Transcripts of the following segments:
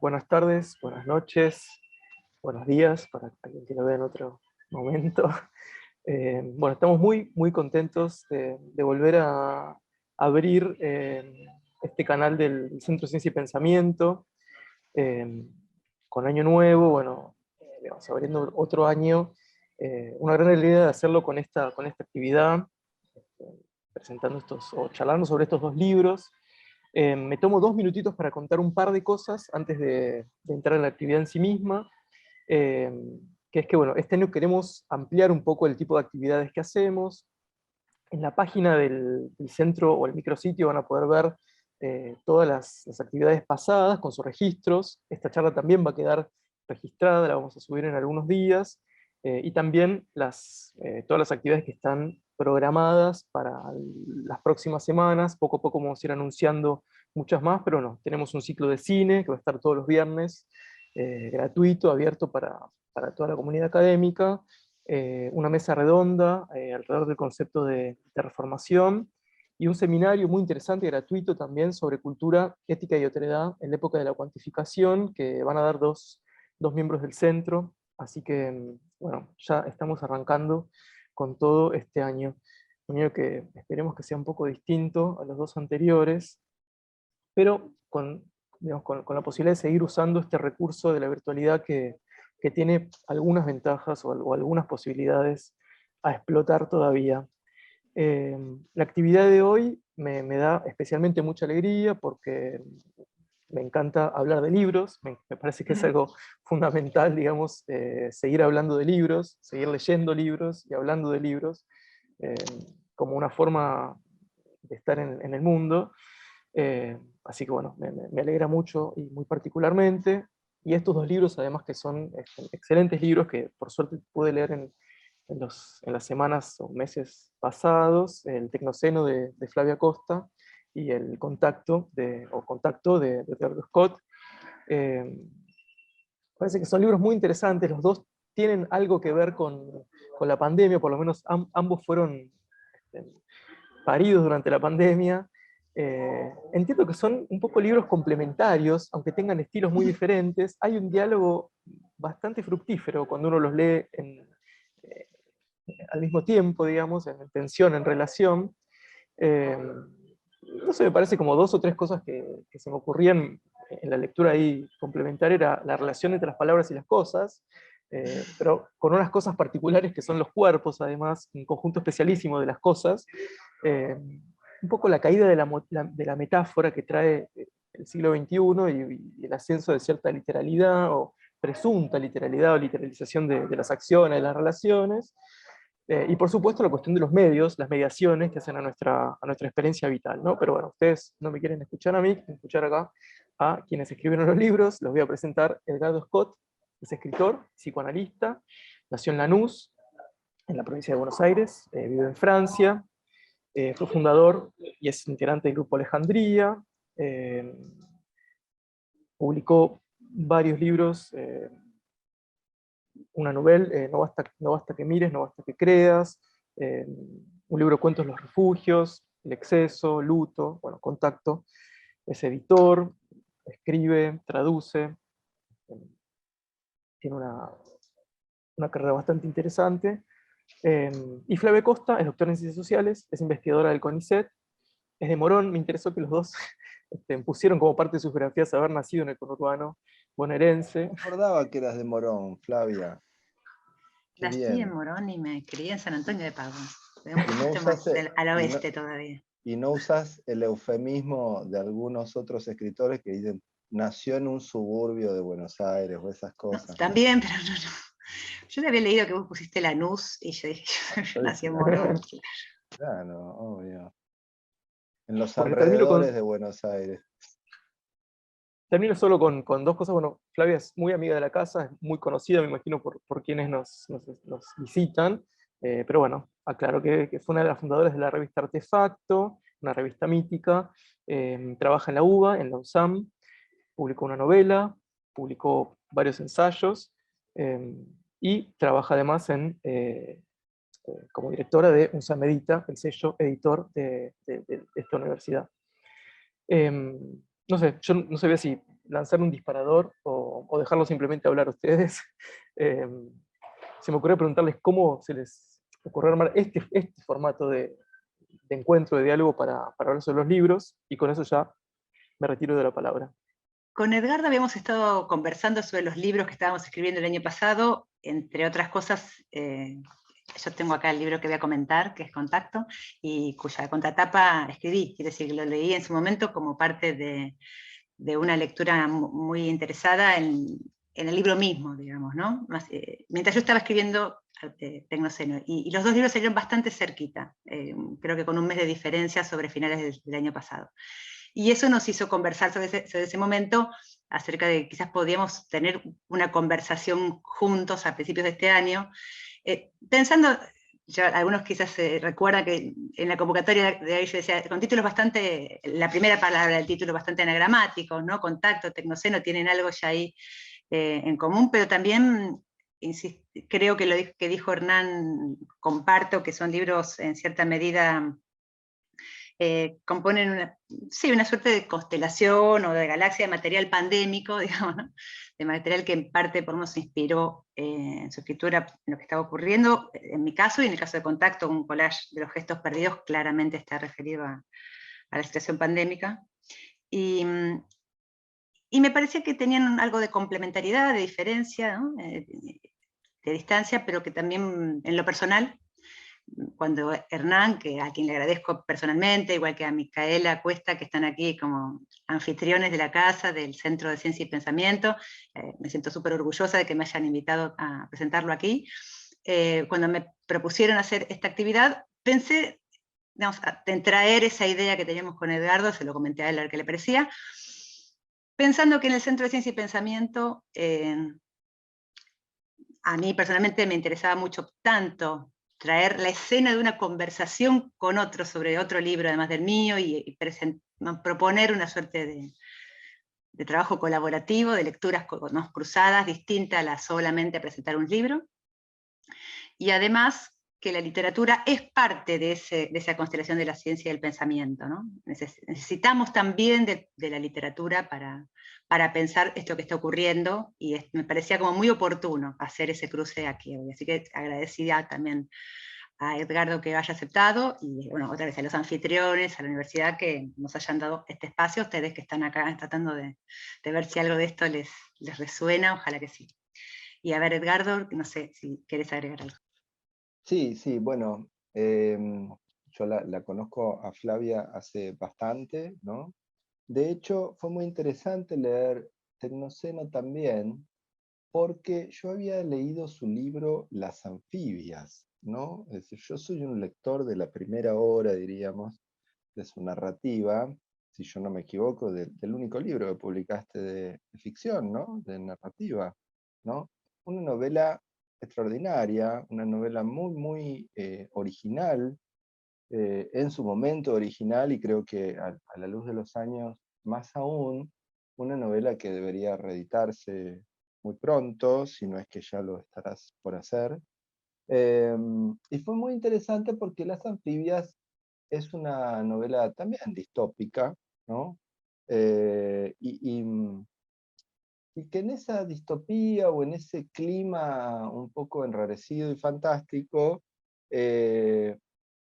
Buenas tardes, buenas noches, buenos días, para alguien que lo vea en otro momento. Bueno, estamos muy contentos de volver a abrir este canal del Centro Ciencia y Pensamiento, eh, con año nuevo, bueno, digamos, abriendo otro año, una gran alegría de hacerlo con esta actividad, eh, presentando o charlando sobre estos dos libros. Me tomo 2 minutitos para contar un par de cosas antes de entrar en la actividad en sí misma, eh, que es que, bueno, este año queremos ampliar un poco el tipo de actividades que hacemos. En la página del centro o el micrositio van a poder ver todas las actividades pasadas con sus registros. Esta charla también va a quedar registrada, la vamos a subir en algunos días, y también todas las actividades que están programadas para las próximas semanas. Poco a poco vamos a ir anunciando muchas más, pero no, tenemos un ciclo de cine que va a estar todos los viernes, gratuito, abierto para toda la comunidad académica, una mesa redonda alrededor del concepto de reformación, y un seminario muy interesante y gratuito también sobre cultura, ética y otredad en la época de la cuantificación, que van a dar dos miembros del centro. Así que, bueno, ya estamos arrancando con todo este año. Un año que esperemos que sea un poco distinto a los dos anteriores, pero digamos, con la posibilidad de seguir usando este recurso de la virtualidad que tiene algunas ventajas o algunas posibilidades a explotar todavía. La actividad de hoy me da especialmente mucha alegría porque me encanta hablar de libros. Me parece que es algo fundamental, digamos, seguir hablando de libros, seguir leyendo libros y hablando de libros, eh, como una forma de estar en el mundo. Así que bueno, me alegra mucho y muy particularmente. Y estos dos libros, además, que son excelentes libros que por suerte pude leer en las semanas o meses pasados: el Tecnoceno de Flavia Costa y el Contacto de Teodoro Scott. Eh, Parece que son libros muy interesantes, los dos tienen algo que ver con la pandemia, por lo menos ambos fueron este, paridos durante la pandemia. Entiendo que son un poco libros complementarios, aunque tengan estilos muy diferentes. Hay un diálogo bastante fructífero cuando uno los lee eh, al mismo tiempo, digamos, en tensión, en relación. Eh, no sé, me parece como dos o tres cosas que se me ocurrían en la lectura ahí complementaria: era la relación entre las palabras y las cosas, pero con unas cosas particulares que son los cuerpos, además, un conjunto especialísimo de las cosas. eh, un poco la caída de la metáfora que trae el siglo XXI, y el ascenso de cierta literalidad o presunta literalidad o literalización de las acciones, de las relaciones. Y por supuesto la cuestión de los medios, las mediaciones que hacen a nuestra experiencia vital, ¿no? Pero bueno, ustedes no me quieren escuchar a mí, quieren escuchar acá a quienes escribieron los libros. Los voy a presentar. Edgardo Scott es escritor, psicoanalista, nació en Lanús, en la provincia de Buenos Aires, vive en Francia, fue fundador y es integrante del grupo Alejandría, eh, publicó varios libros, una novela, no basta que mires, no basta que creas, un libro de cuentos, Los refugios, El exceso, Luto, bueno, Contacto. Es editor, escribe, traduce, tiene una carrera bastante interesante. Y Flavia Costa es doctora en Ciencias Sociales, es investigadora del CONICET, es de Morón. Me interesó que los dos pusieron como parte de sus biografías haber nacido en el conurbano bonaerense. Me acordaba que eras de Morón, Flavia. Qué Nací en bien. Morón y me crié en San Antonio de Padua, un Y no poquito usas, más al y no, oeste todavía. y no usas el eufemismo de algunos otros escritores que dicen nació en un suburbio de Buenos Aires o esas No, cosas. también, pero no. Yo le había leído que vos pusiste Lanús y yo dije, yo nací en Morón. Claro, obvio. En los Bueno, termino alrededores de Buenos Aires. Termino solo con dos cosas. Bueno, Flavia es muy amiga de la casa, es muy conocida, me imagino, por quienes nos visitan. Pero bueno, aclaro que fue una de las fundadoras de la revista Artefacto, una revista mítica. Trabaja en la UBA, en la USAM, publicó una novela, publicó varios ensayos, eh, y trabaja además como directora de UNSAM Edita, el sello editor de esta universidad. No sé, yo no sabía si lanzar un disparador o dejarlo simplemente hablar a ustedes. Eh, Se me ocurrió preguntarles cómo se les ocurrió armar este formato de encuentro, de diálogo para hablar sobre los libros, y con eso ya me retiro de la palabra. Con Edgardo habíamos estado conversando sobre los libros que estábamos escribiendo el año pasado, entre otras cosas, yo tengo acá el libro que voy a comentar, que es Contacto, y cuya contratapa escribí, quiere decir que lo leí en su momento como parte de una lectura muy interesada en el libro mismo, digamos, ¿no? Mientras yo estaba escribiendo Tecnoceno, y los dos libros salieron bastante cerquita, creo que con un mes de diferencia sobre finales del año pasado. Y eso nos hizo conversar sobre ese momento, acerca de que quizás podíamos tener una conversación juntos a principios de este año, pensando, ya algunos quizás recuerdan que en la convocatoria de ahí yo decía, con títulos bastante, la primera palabra del título bastante anagramáticos, ¿no? Contacto, Tecnoceno, tienen algo ya ahí en común, pero también creo que lo que dijo Hernán, comparto, que son libros en cierta medida componen una suerte de constelación o de galaxia de material pandémico, digamos, ¿no? De material que en parte por nos inspiró en su escritura en lo que estaba ocurriendo, en mi caso y en el caso de Contacto, un collage de los gestos perdidos claramente está referido a la situación pandémica. Y me parecía que tenían algo de complementariedad, de diferencia, ¿no? De distancia, pero que también en lo personal, cuando Hernán, a quien le agradezco personalmente, igual que a Micaela Cuesta, que están aquí como anfitriones de la casa, del Centro de Ciencia y Pensamiento, me siento súper orgullosa de que me hayan invitado a presentarlo aquí. Cuando me propusieron hacer esta actividad, pensé, digamos, en traer esa idea que teníamos con Edgardo, se lo comenté a él a ver qué le parecía, pensando que en el Centro de Ciencia y Pensamiento, a mí personalmente me interesaba mucho tanto traer la escena de una conversación con otro sobre otro libro, además del mío, y proponer una suerte de trabajo colaborativo, de lecturas cruzadas, distinta a la solamente presentar un libro. Y además que la literatura es parte de esa constelación de la ciencia y del pensamiento, ¿no? Necesitamos también de la literatura para pensar esto que está ocurriendo, y me parecía como muy oportuno hacer ese cruce aquí hoy. Así que agradecida también a Edgardo que haya aceptado, y bueno, otra vez a los anfitriones, a la universidad que nos hayan dado este espacio, ustedes que están acá tratando de ver si algo de esto les resuena, ojalá que sí. Y a ver, Edgardo, no sé si quieres agregar algo. Sí, sí, bueno, yo la conozco a Flavia hace bastante, ¿no? De hecho, fue muy interesante leer Tecnoceno también, porque yo había leído su libro Las anfibias, ¿no? Es decir, yo soy un lector de la primera hora, diríamos, de su narrativa, si yo no me equivoco, del único libro que publicaste de ficción, ¿no? De narrativa, ¿no? Una novela extraordinaria, una novela muy, muy original, en su momento original, y creo que a la luz de los años más aún, una novela que debería reeditarse muy pronto, si no es que ya lo estarás por hacer. Y fue muy interesante porque Las anfibias es una novela también distópica, ¿no? Y que en esa distopía o en ese clima un poco enrarecido y fantástico,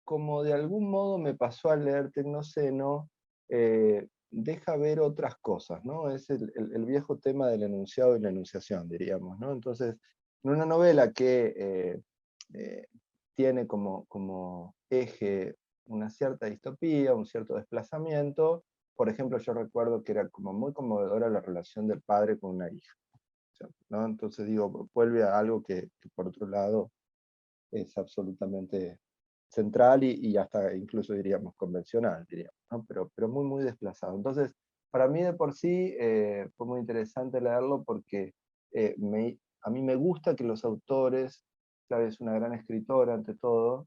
como de algún modo me pasó al leer Tecnoceno, deja ver otras cosas, ¿no? Es el viejo tema del enunciado y la enunciación, diríamos, ¿no? Entonces, en una novela que eh, tiene como eje una cierta distopía, un cierto desplazamiento, por ejemplo, yo recuerdo que era como muy conmovedora la relación del padre con una hija, ¿no? Entonces digo, vuelve a algo que por otro lado es absolutamente central y hasta incluso diríamos convencional, diríamos, ¿no? Pero muy, muy desplazado. Entonces, para mí de por sí fue muy interesante leerlo porque a mí me gusta que los autores, Flavia es una gran escritora ante todo,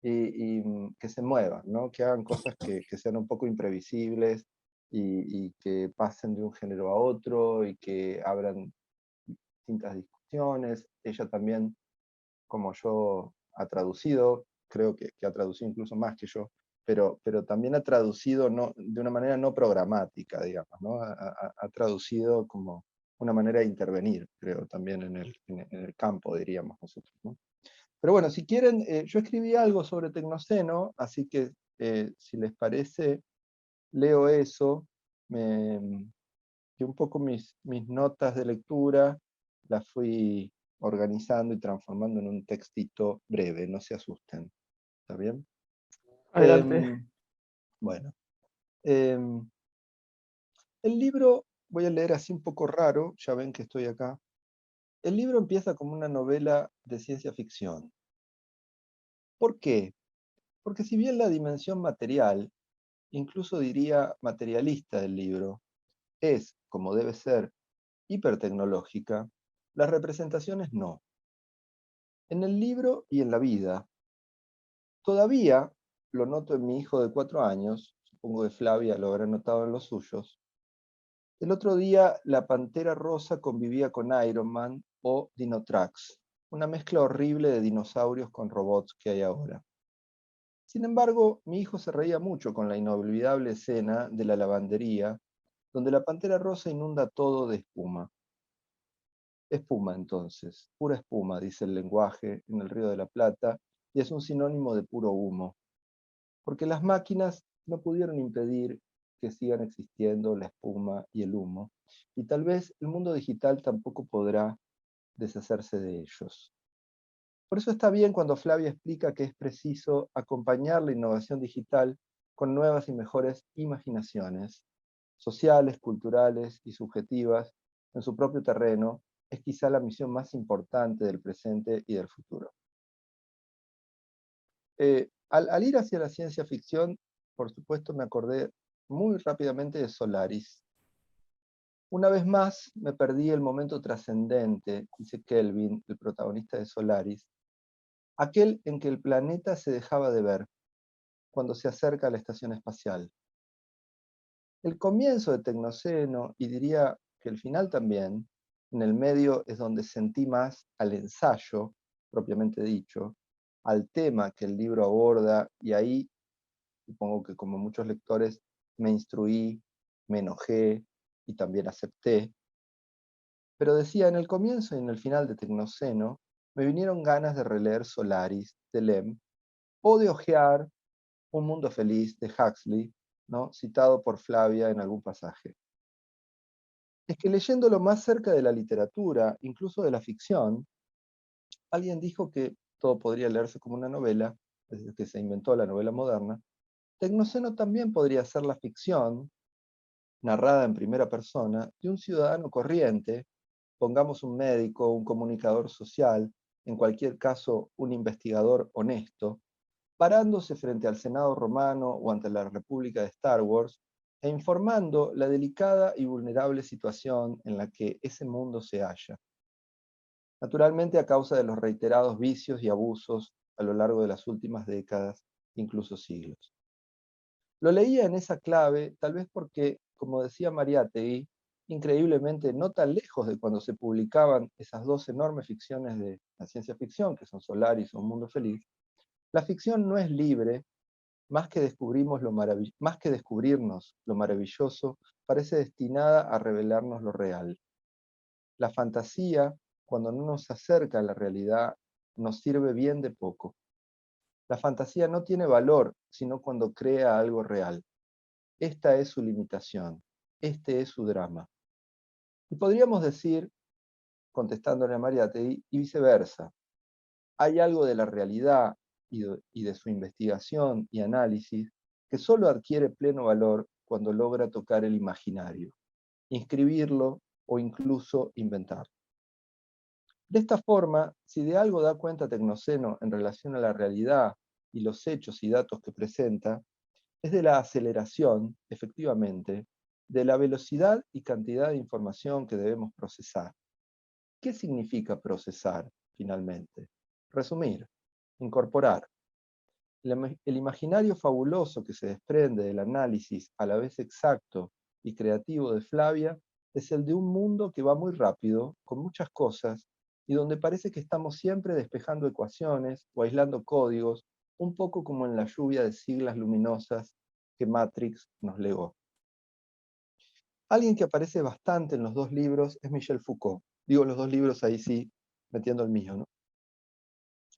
y que se muevan, ¿no? Que hagan cosas que sean un poco imprevisibles y que pasen de un género a otro y que abran distintas discusiones. Ella también, como yo, ha traducido, creo que ha traducido incluso más que yo, pero también ha traducido de una manera no programática, digamos, ¿no? Ha traducido como una manera de intervenir, creo, también en el campo, diríamos nosotros, ¿no? Pero bueno, si quieren, yo escribí algo sobre Tecnoceno, así que si les parece, leo eso, que un poco mis notas de lectura las fui organizando y transformando en un textito breve, no se asusten, ¿está bien? Adelante. Bueno, em, el libro, voy a leer así un poco raro, ya ven que estoy acá. El libro empieza como una novela de ciencia ficción. ¿Por qué? Porque si bien la dimensión material, incluso diría materialista del libro, es, como debe ser, hipertecnológica, las representaciones no. En el libro y en la vida, todavía, lo noto en mi hijo de 4 años, supongo que Flavia lo habrá notado en los suyos, el otro día la Pantera Rosa convivía con Iron Man o Dinotrax, una mezcla horrible de dinosaurios con robots que hay ahora. Sin embargo, mi hijo se reía mucho con la inolvidable escena de la lavandería, donde la Pantera Rosa inunda todo de espuma. Espuma, entonces, pura espuma, dice el lenguaje en el Río de la Plata, y es un sinónimo de puro humo, porque las máquinas no pudieron impedir que sigan existiendo la espuma y el humo, y tal vez el mundo digital tampoco podrá deshacerse de ellos. Por eso está bien cuando Flavia explica que es preciso acompañar la innovación digital con nuevas y mejores imaginaciones, sociales, culturales y subjetivas, en su propio terreno, es quizá la misión más importante del presente y del futuro. Al ir hacia la ciencia ficción, por supuesto me acordé muy rápidamente de Solaris. Una vez más me perdí el momento trascendente, dice Kelvin, el protagonista de Solaris, aquel en que el planeta se dejaba de ver cuando se acerca a la estación espacial. El comienzo de Tecnoceno, y diría que el final también, en el medio es donde sentí más al ensayo, propiamente dicho, al tema que el libro aborda, y ahí supongo que como muchos lectores me instruí, me enojé y también acepté. Pero decía, en el comienzo y en el final de Tecnoceno, me vinieron ganas de releer Solaris, de Lem, o de hojear Un mundo feliz, de Huxley, ¿no? Citado por Flavia en algún pasaje. Es que leyéndolo más cerca de la literatura, incluso de la ficción, alguien dijo que todo podría leerse como una novela, desde que se inventó la novela moderna. Tecnoceno también podría ser la ficción, narrada en primera persona, de un ciudadano corriente, pongamos un médico, un comunicador social, en cualquier caso un investigador honesto, parándose frente al Senado romano o ante la República de Star Wars e informando la delicada y vulnerable situación en la que ese mundo se halla. Naturalmente a causa de los reiterados vicios y abusos a lo largo de las últimas décadas, incluso siglos. Lo leía en esa clave, tal vez porque, como decía Mariátegui, increíblemente no tan lejos de cuando se publicaban esas dos enormes ficciones de la ciencia ficción, que son Solaris o Un Mundo Feliz, la ficción no es libre, más que descubrirnos lo maravilloso, parece destinada a revelarnos lo real. La fantasía, cuando no nos acerca a la realidad, nos sirve bien de poco. La fantasía no tiene valor, sino cuando crea algo real. Esta es su limitación, este es su drama. Y podríamos decir, contestándole a Mariátegui, y viceversa. Hay algo de la realidad y de su investigación y análisis que solo adquiere pleno valor cuando logra tocar el imaginario, inscribirlo o incluso inventarlo. De esta forma, si de algo da cuenta Tecnoceno en relación a la realidad y los hechos y datos que presenta, es de la aceleración, efectivamente, de la velocidad y cantidad de información que debemos procesar. ¿Qué significa procesar, finalmente? Resumir, incorporar. El imaginario fabuloso que se desprende del análisis a la vez exacto y creativo de Flavia es el de un mundo que va muy rápido, con muchas cosas, y donde parece que estamos siempre despejando ecuaciones o aislando códigos un poco como en la lluvia de siglas luminosas que Matrix nos legó. Alguien que aparece bastante en los dos libros es Michel Foucault. Digo los dos libros ahí sí, metiendo el mío, ¿no?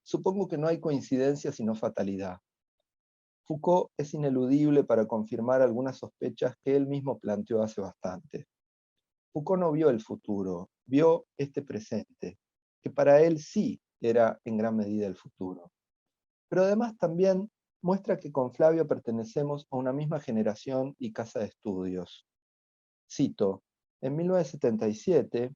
Supongo que no hay coincidencia sino fatalidad. Foucault es ineludible para confirmar algunas sospechas que él mismo planteó hace bastante. Foucault no vio el futuro, vio este presente, que para él sí era en gran medida el futuro. Pero además también muestra que con Flavio pertenecemos a una misma generación y casa de estudios. Cito, en 1977,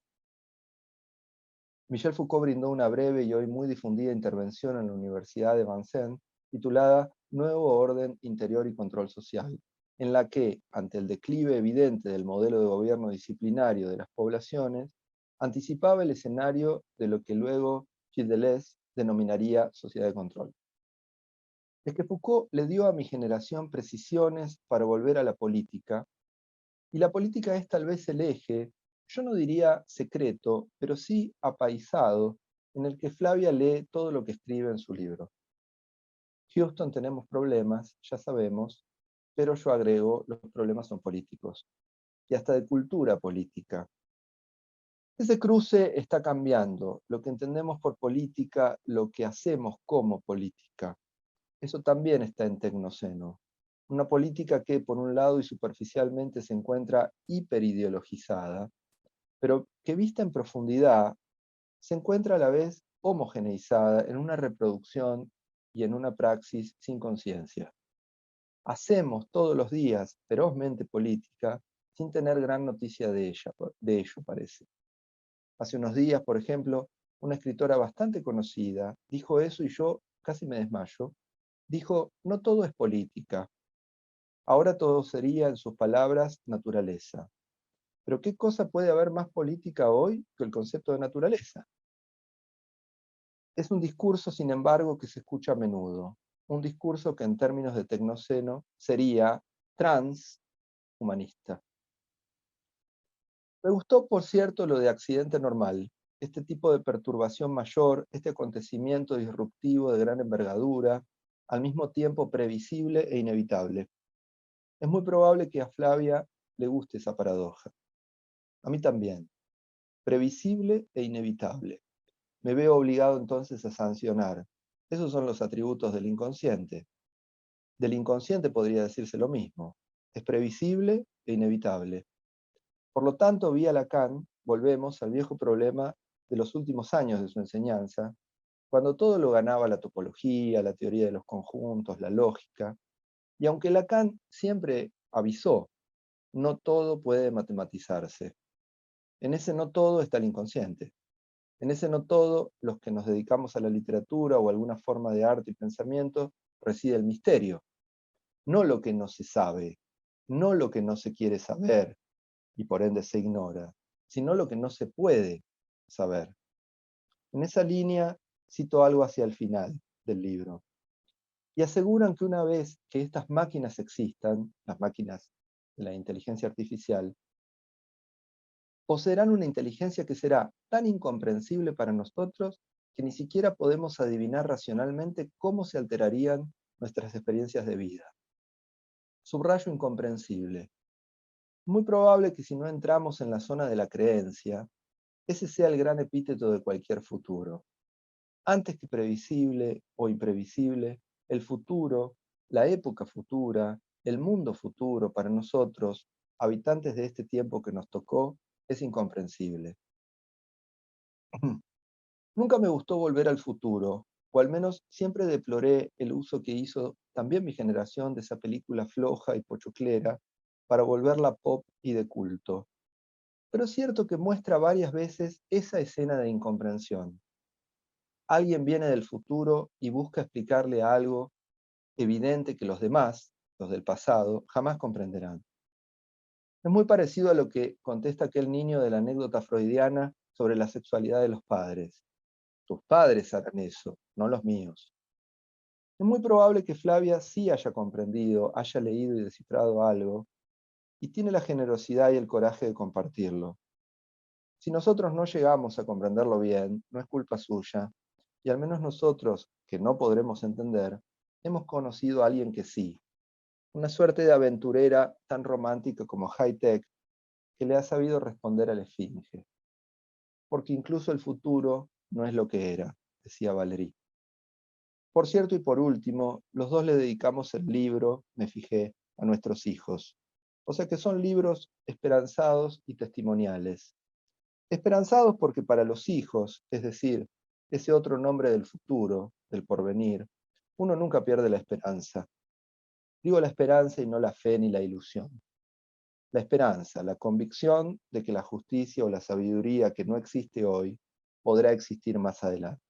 Michel Foucault brindó una breve y hoy muy difundida intervención en la Universidad de Vincennes titulada Nuevo Orden Interior y Control Social, en la que, ante el declive evidente del modelo de gobierno disciplinario de las poblaciones, anticipaba el escenario de lo que luego Gilles Deleuze denominaría sociedad de control. Es que Foucault le dio a mi generación precisiones para volver a la política, y la política es tal vez el eje, yo no diría secreto, pero sí apaisado, en el que Flavia lee todo lo que escribe en su libro. Houston, tenemos problemas, ya sabemos, pero yo agrego, los problemas son políticos, y hasta de cultura política. Ese cruce está cambiando, lo que entendemos por política, lo que hacemos como política. Eso también está en Tecnoceno. Una política que, por un lado y superficialmente, se encuentra hiperideologizada, pero que vista en profundidad, se encuentra a la vez homogeneizada en una reproducción y en una praxis sin conciencia. Hacemos todos los días ferozmente política sin tener gran noticia de ello, parece. Hace unos días, por ejemplo, una escritora bastante conocida dijo eso y yo casi me desmayo. Dijo, no todo es política. Ahora todo sería, en sus palabras, naturaleza. Pero ¿qué cosa puede haber más política hoy que el concepto de naturaleza? Es un discurso, sin embargo, que se escucha a menudo. Un discurso que en términos de Tecnoceno sería transhumanista. Me gustó, por cierto, lo de accidente normal. Este tipo de perturbación mayor, este acontecimiento disruptivo de gran envergadura, al mismo tiempo previsible e inevitable. Es muy probable que a Flavia le guste esa paradoja. A mí también. Previsible e inevitable. Me veo obligado entonces a sancionar. Esos son los atributos del inconsciente. Del inconsciente podría decirse lo mismo. Es previsible e inevitable. Por lo tanto, vía Lacan, volvemos al viejo problema de los últimos años de su enseñanza, cuando todo lo ganaba la topología, la teoría de los conjuntos, la lógica, y aunque Lacan siempre avisó, no todo puede matematizarse. En ese no todo está el inconsciente. En ese no todo, los que nos dedicamos a la literatura o a alguna forma de arte y pensamiento, reside el misterio. No lo que no se sabe, no lo que no se quiere saber, y por ende se ignora, sino lo que no se puede saber. En esa línea cito algo hacia el final del libro. Y aseguran que una vez que estas máquinas existan, las máquinas de la inteligencia artificial, poseerán una inteligencia que será tan incomprensible para nosotros que ni siquiera podemos adivinar racionalmente cómo se alterarían nuestras experiencias de vida. Subrayo incomprensible. Muy probable que si no entramos en la zona de la creencia, ese sea el gran epíteto de cualquier futuro. Antes que previsible o imprevisible, el futuro, la época futura, el mundo futuro para nosotros, habitantes de este tiempo que nos tocó, es incomprensible. Nunca me gustó volver al futuro, o al menos siempre deploré el uso que hizo también mi generación de esa película floja y pochoclera para volverla pop y de culto. Pero es cierto que muestra varias veces esa escena de incomprensión. Alguien viene del futuro y busca explicarle algo evidente que los demás, los del pasado, jamás comprenderán. Es muy parecido a lo que contesta aquel niño de la anécdota freudiana sobre la sexualidad de los padres. Tus padres harán eso, no los míos. Es muy probable que Flavia sí haya comprendido, haya leído y descifrado algo, y tiene la generosidad y el coraje de compartirlo. Si nosotros no llegamos a comprenderlo bien, no es culpa suya, y al menos nosotros, que no podremos entender, hemos conocido a alguien que sí, una suerte de aventurera tan romántica como high-tech, que le ha sabido responder a la esfinge. Porque incluso el futuro no es lo que era, decía Valéry. Por cierto, y por último, los dos le dedicamos el libro, me fijé, a nuestros hijos. O sea que son libros esperanzados y testimoniales. Esperanzados porque para los hijos, es decir, ese otro nombre del futuro, del porvenir, uno nunca pierde la esperanza. Digo la esperanza y no la fe ni la ilusión. La esperanza, la convicción de que la justicia o la sabiduría que no existe hoy podrá existir más adelante.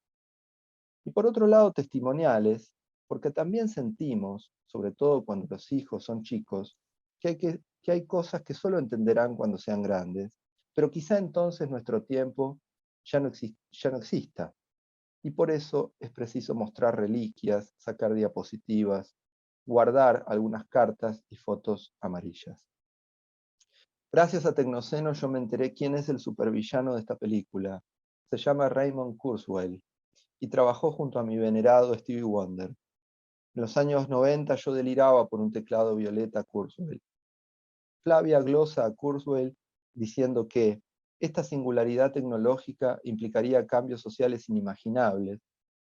Y por otro lado, testimoniales, porque también sentimos, sobre todo cuando los hijos son chicos, que hay cosas que solo entenderán cuando sean grandes, pero quizá entonces nuestro tiempo ya no exista. Y por eso es preciso mostrar reliquias, sacar diapositivas, guardar algunas cartas y fotos amarillas. Gracias a Tecnoceno yo me enteré quién es el supervillano de esta película. Se llama Raymond Kurzweil y trabajó junto a mi venerado Stevie Wonder. En los años 90 yo deliraba por un teclado violeta Kurzweil. Flavia glosa a Kurzweil diciendo que esta singularidad tecnológica implicaría cambios sociales inimaginables,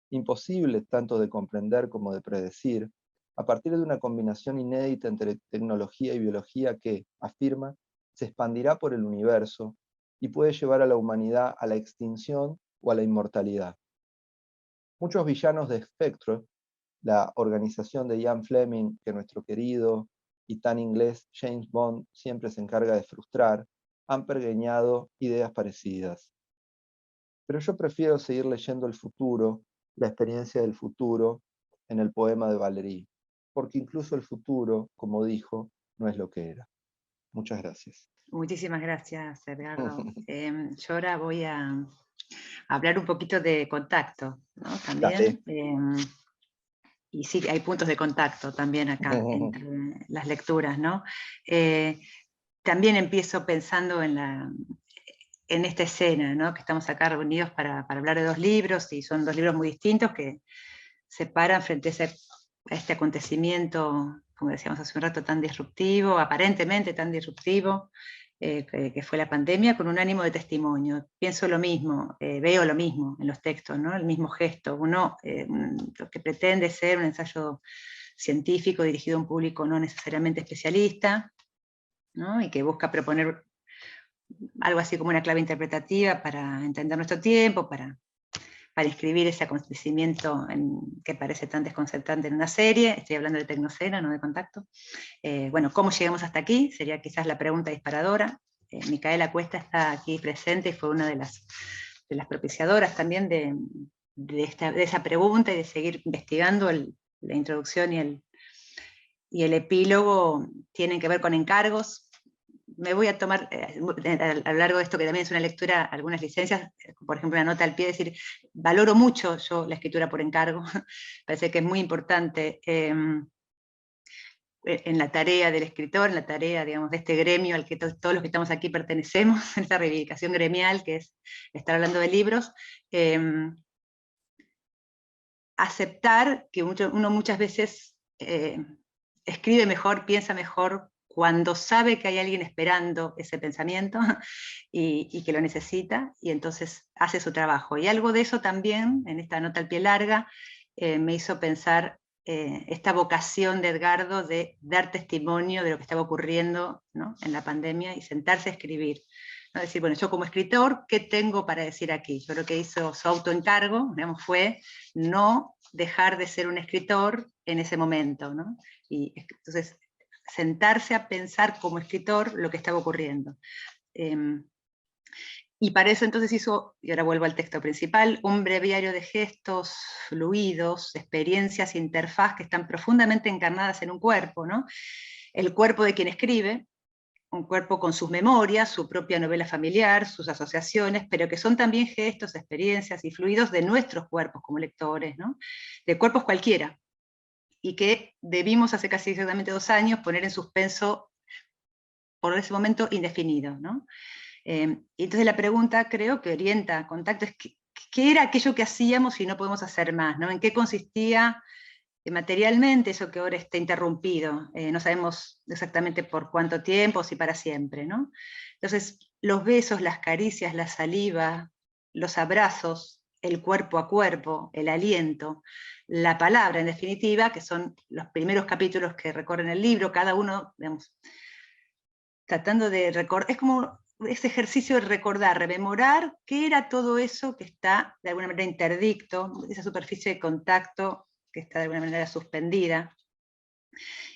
imposibles tanto de comprender como de predecir, a partir de una combinación inédita entre tecnología y biología que, afirma, se expandirá por el universo y puede llevar a la humanidad a la extinción o a la inmortalidad. Muchos villanos de Spectre, la organización de Ian Fleming, que nuestro querido y tan inglés James Bond siempre se encarga de frustrar, han pergeñado ideas parecidas. Pero yo prefiero seguir leyendo el futuro, la experiencia del futuro, en el poema de Valéry, porque incluso el futuro, como dijo, no es lo que era. Muchas gracias. Muchísimas gracias, Edgardo. Yo ahora voy a hablar un poquito de contacto, ¿no? También. Y sí, hay puntos de contacto también acá entre las lecturas, ¿no? También empiezo pensando en esta escena, ¿no? Que estamos acá reunidos para hablar de dos libros, y son dos libros muy distintos que se paran frente a este acontecimiento, como decíamos hace un rato, tan disruptivo, aparentemente tan disruptivo, que fue la pandemia, con un ánimo de testimonio. Pienso lo mismo, veo lo mismo en los textos, ¿no? El mismo gesto. Uno, lo que pretende ser un ensayo científico dirigido a un público no necesariamente especialista, ¿no? Y que busca proponer algo así como una clave interpretativa para entender nuestro tiempo, para inscribir ese acontecimiento que parece tan desconcertante en una serie. Estoy hablando de Tecnoceno, no de Contacto. Bueno, ¿cómo llegamos hasta aquí? Sería quizás la pregunta disparadora. Micaela Cuesta está aquí presente y fue una de las propiciadoras también de esa pregunta y de seguir investigando. La introducción y el epílogo tienen que ver con encargos. Me voy a tomar a lo largo de esto, que también es una lectura, algunas licencias, por ejemplo, una nota al pie, decir, valoro mucho yo la escritura por encargo, parece que es muy importante en la tarea del escritor, en la tarea, digamos, de este gremio al que todos los que estamos aquí pertenecemos, en esta reivindicación gremial que es estar hablando de libros, aceptar que uno muchas veces escribe mejor, piensa mejor, cuando sabe que hay alguien esperando ese pensamiento y que lo necesita, y entonces hace su trabajo. Y algo de eso también, en esta nota al pie larga, me hizo pensar esta vocación de Edgardo de dar testimonio de lo que estaba ocurriendo, ¿no?, en la pandemia, y sentarse a escribir. ¿No? Decir, bueno, yo como escritor, ¿qué tengo para decir aquí? Yo lo que hizo su autoencargo, digamos, fue no dejar de ser un escritor en ese momento, ¿no? Y entonces sentarse a pensar como escritor lo que estaba ocurriendo. Y para eso entonces hizo, y ahora vuelvo al texto principal, un breviario de gestos fluidos, experiencias, interfaz que están profundamente encarnadas en un cuerpo, ¿no? El cuerpo de quien escribe, un cuerpo con sus memorias, su propia novela familiar, sus asociaciones, pero que son también gestos, experiencias y fluidos de nuestros cuerpos como lectores, ¿no? De cuerpos cualquiera, y que debimos hace casi exactamente 2 años poner en suspenso por ese momento indefinido, ¿no? Y entonces la pregunta, creo, que orienta Contacto es ¿qué era aquello que hacíamos y no podemos hacer más, ¿no? ¿En qué consistía materialmente, eso que ahora está interrumpido. No sabemos exactamente por cuánto tiempo, si para siempre, ¿no? Entonces, los besos, las caricias, la saliva, los abrazos, el cuerpo a cuerpo, el aliento, la palabra, en definitiva, que son los primeros capítulos que recorren el libro, cada uno, digamos, tratando de recordar, es como ese ejercicio de recordar, rememorar qué era todo eso que está de alguna manera interdicto, esa superficie de contacto que está de alguna manera suspendida.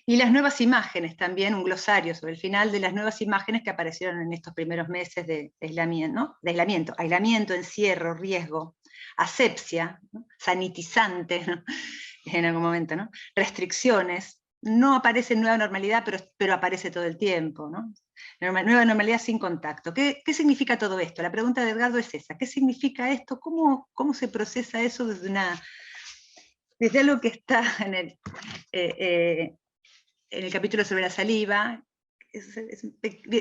Y las nuevas imágenes también, un glosario sobre el final de las nuevas imágenes que aparecieron en estos primeros meses de aislamiento, ¿no? De aislamiento, encierro, riesgo, asepsia, ¿no? Sanitizante, ¿no? En algún momento, ¿no? Restricciones, no aparece nueva normalidad, pero aparece todo el tiempo, ¿no? Nueva normalidad sin contacto. ¿Qué significa todo esto? La pregunta de Edgardo es esa. ¿Qué significa esto? ¿Cómo se procesa eso desde algo que está en el capítulo sobre la saliva?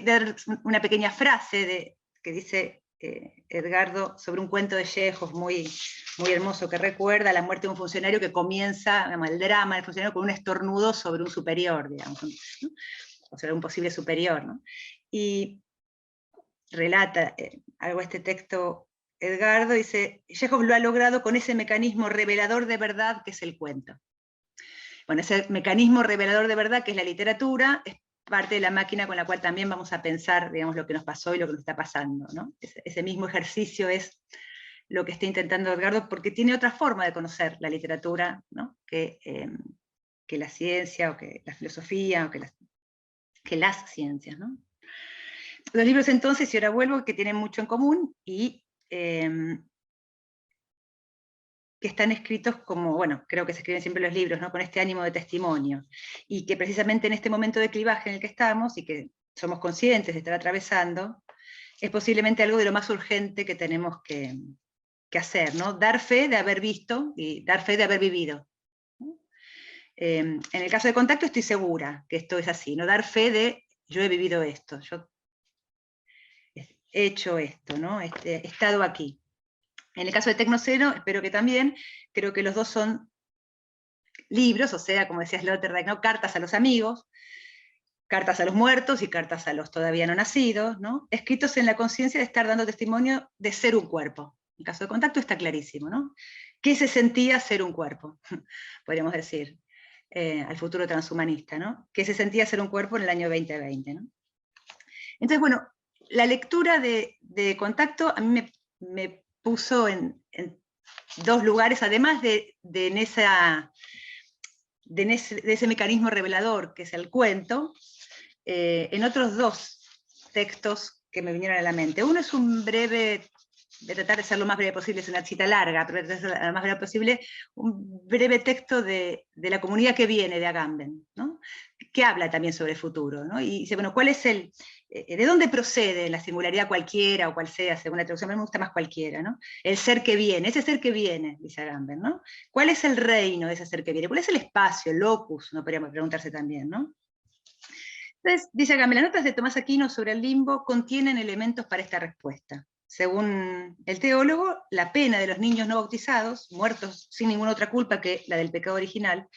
Dar una pequeña frase que dice Edgardo sobre un cuento de Chekhov muy, muy hermoso que recuerda la muerte de un funcionario que comienza, digamos, el drama del funcionario con un estornudo sobre un superior, digamos, ¿no? O sobre un posible superior, ¿no? Y relata algo este texto Edgardo, dice, Chekhov lo ha logrado con ese mecanismo revelador de verdad que es el cuento. Bueno, ese mecanismo revelador de verdad que es la literatura, es parte de la máquina con la cual también vamos a pensar, digamos, lo que nos pasó y lo que nos está pasando, ¿no? Ese mismo ejercicio es lo que está intentando Edgardo, porque tiene otra forma de conocer la literatura, ¿no? que la ciencia, o que la filosofía, o que las ciencias, ¿no? Los libros entonces, y ahora vuelvo, que tienen mucho en común, y que están escritos como, bueno, creo que se escriben siempre los libros, ¿no? Con este ánimo de testimonio, y que precisamente en este momento de clivaje en el que estamos, y que somos conscientes de estar atravesando, es posiblemente algo de lo más urgente que tenemos que hacer, ¿no? Dar fe de haber visto, y dar fe de haber vivido. En el caso de Contacto estoy segura que esto es así, ¿no? Dar fe de, yo he vivido esto, yo he hecho esto, ¿no? He estado aquí. En el caso de Tecnoceno, espero que también, creo que los dos son libros, o sea, como decía Sloterdijk, ¿no? Cartas a los amigos, cartas a los muertos y cartas a los todavía no nacidos, ¿no? Escritos en la conciencia de estar dando testimonio de ser un cuerpo. En el caso de Contacto está clarísimo, ¿no? ¿Qué se sentía ser un cuerpo? Podríamos decir, al futuro transhumanista, ¿no? ¿Qué se sentía ser un cuerpo en el año 2020, ¿no? Entonces, bueno, la lectura de Contacto a mí me puso en dos lugares, además de ese mecanismo revelador que es el cuento, en otros dos textos que me vinieron a la mente. Uno es un breve, de tratar de ser lo más breve posible, es una cita larga, pero de ser lo más breve posible, un breve texto de la comunidad que viene de Agamben, ¿no? Que habla también sobre el futuro, ¿no? Y dice, bueno, ¿cuál es de dónde procede la singularidad cualquiera, o cual sea, según la traducción? A mí me gusta más cualquiera, ¿no? El ser que viene, ese ser que viene, dice Agamben, ¿no? ¿Cuál es el reino de ese ser que viene? ¿Cuál es el espacio, el locus? No podríamos preguntarse también, ¿no? Entonces, dice Agamben, las notas de Tomás Aquino sobre el limbo contienen elementos para esta respuesta. Según el teólogo, la pena de los niños no bautizados, muertos sin ninguna otra culpa que la del pecado original,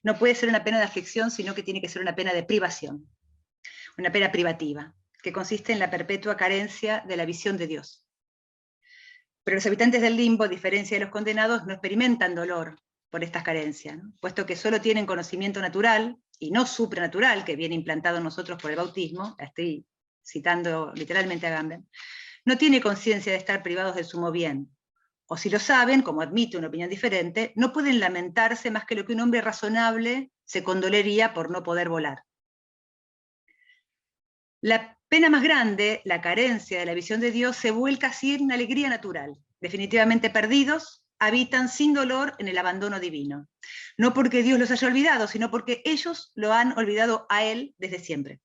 no puede ser una pena de aflicción, sino que tiene que ser una pena de privación, una pena privativa, que consiste en la perpetua carencia de la visión de Dios. Pero los habitantes del limbo, a diferencia de los condenados, no experimentan dolor por estas carencias, ¿no? Puesto que solo tienen conocimiento natural, y no supranatural, que viene implantado en nosotros por el bautismo, estoy citando literalmente a Agamben, no tiene conciencia de estar privados del sumo bien. O si lo saben, como admite una opinión diferente, no pueden lamentarse más que lo que un hombre razonable se condolería por no poder volar. La pena más grande, la carencia de la visión de Dios, se vuelca así en una alegría natural. Definitivamente perdidos, habitan sin dolor en el abandono divino. No porque Dios los haya olvidado, sino porque ellos lo han olvidado a Él desde siempre.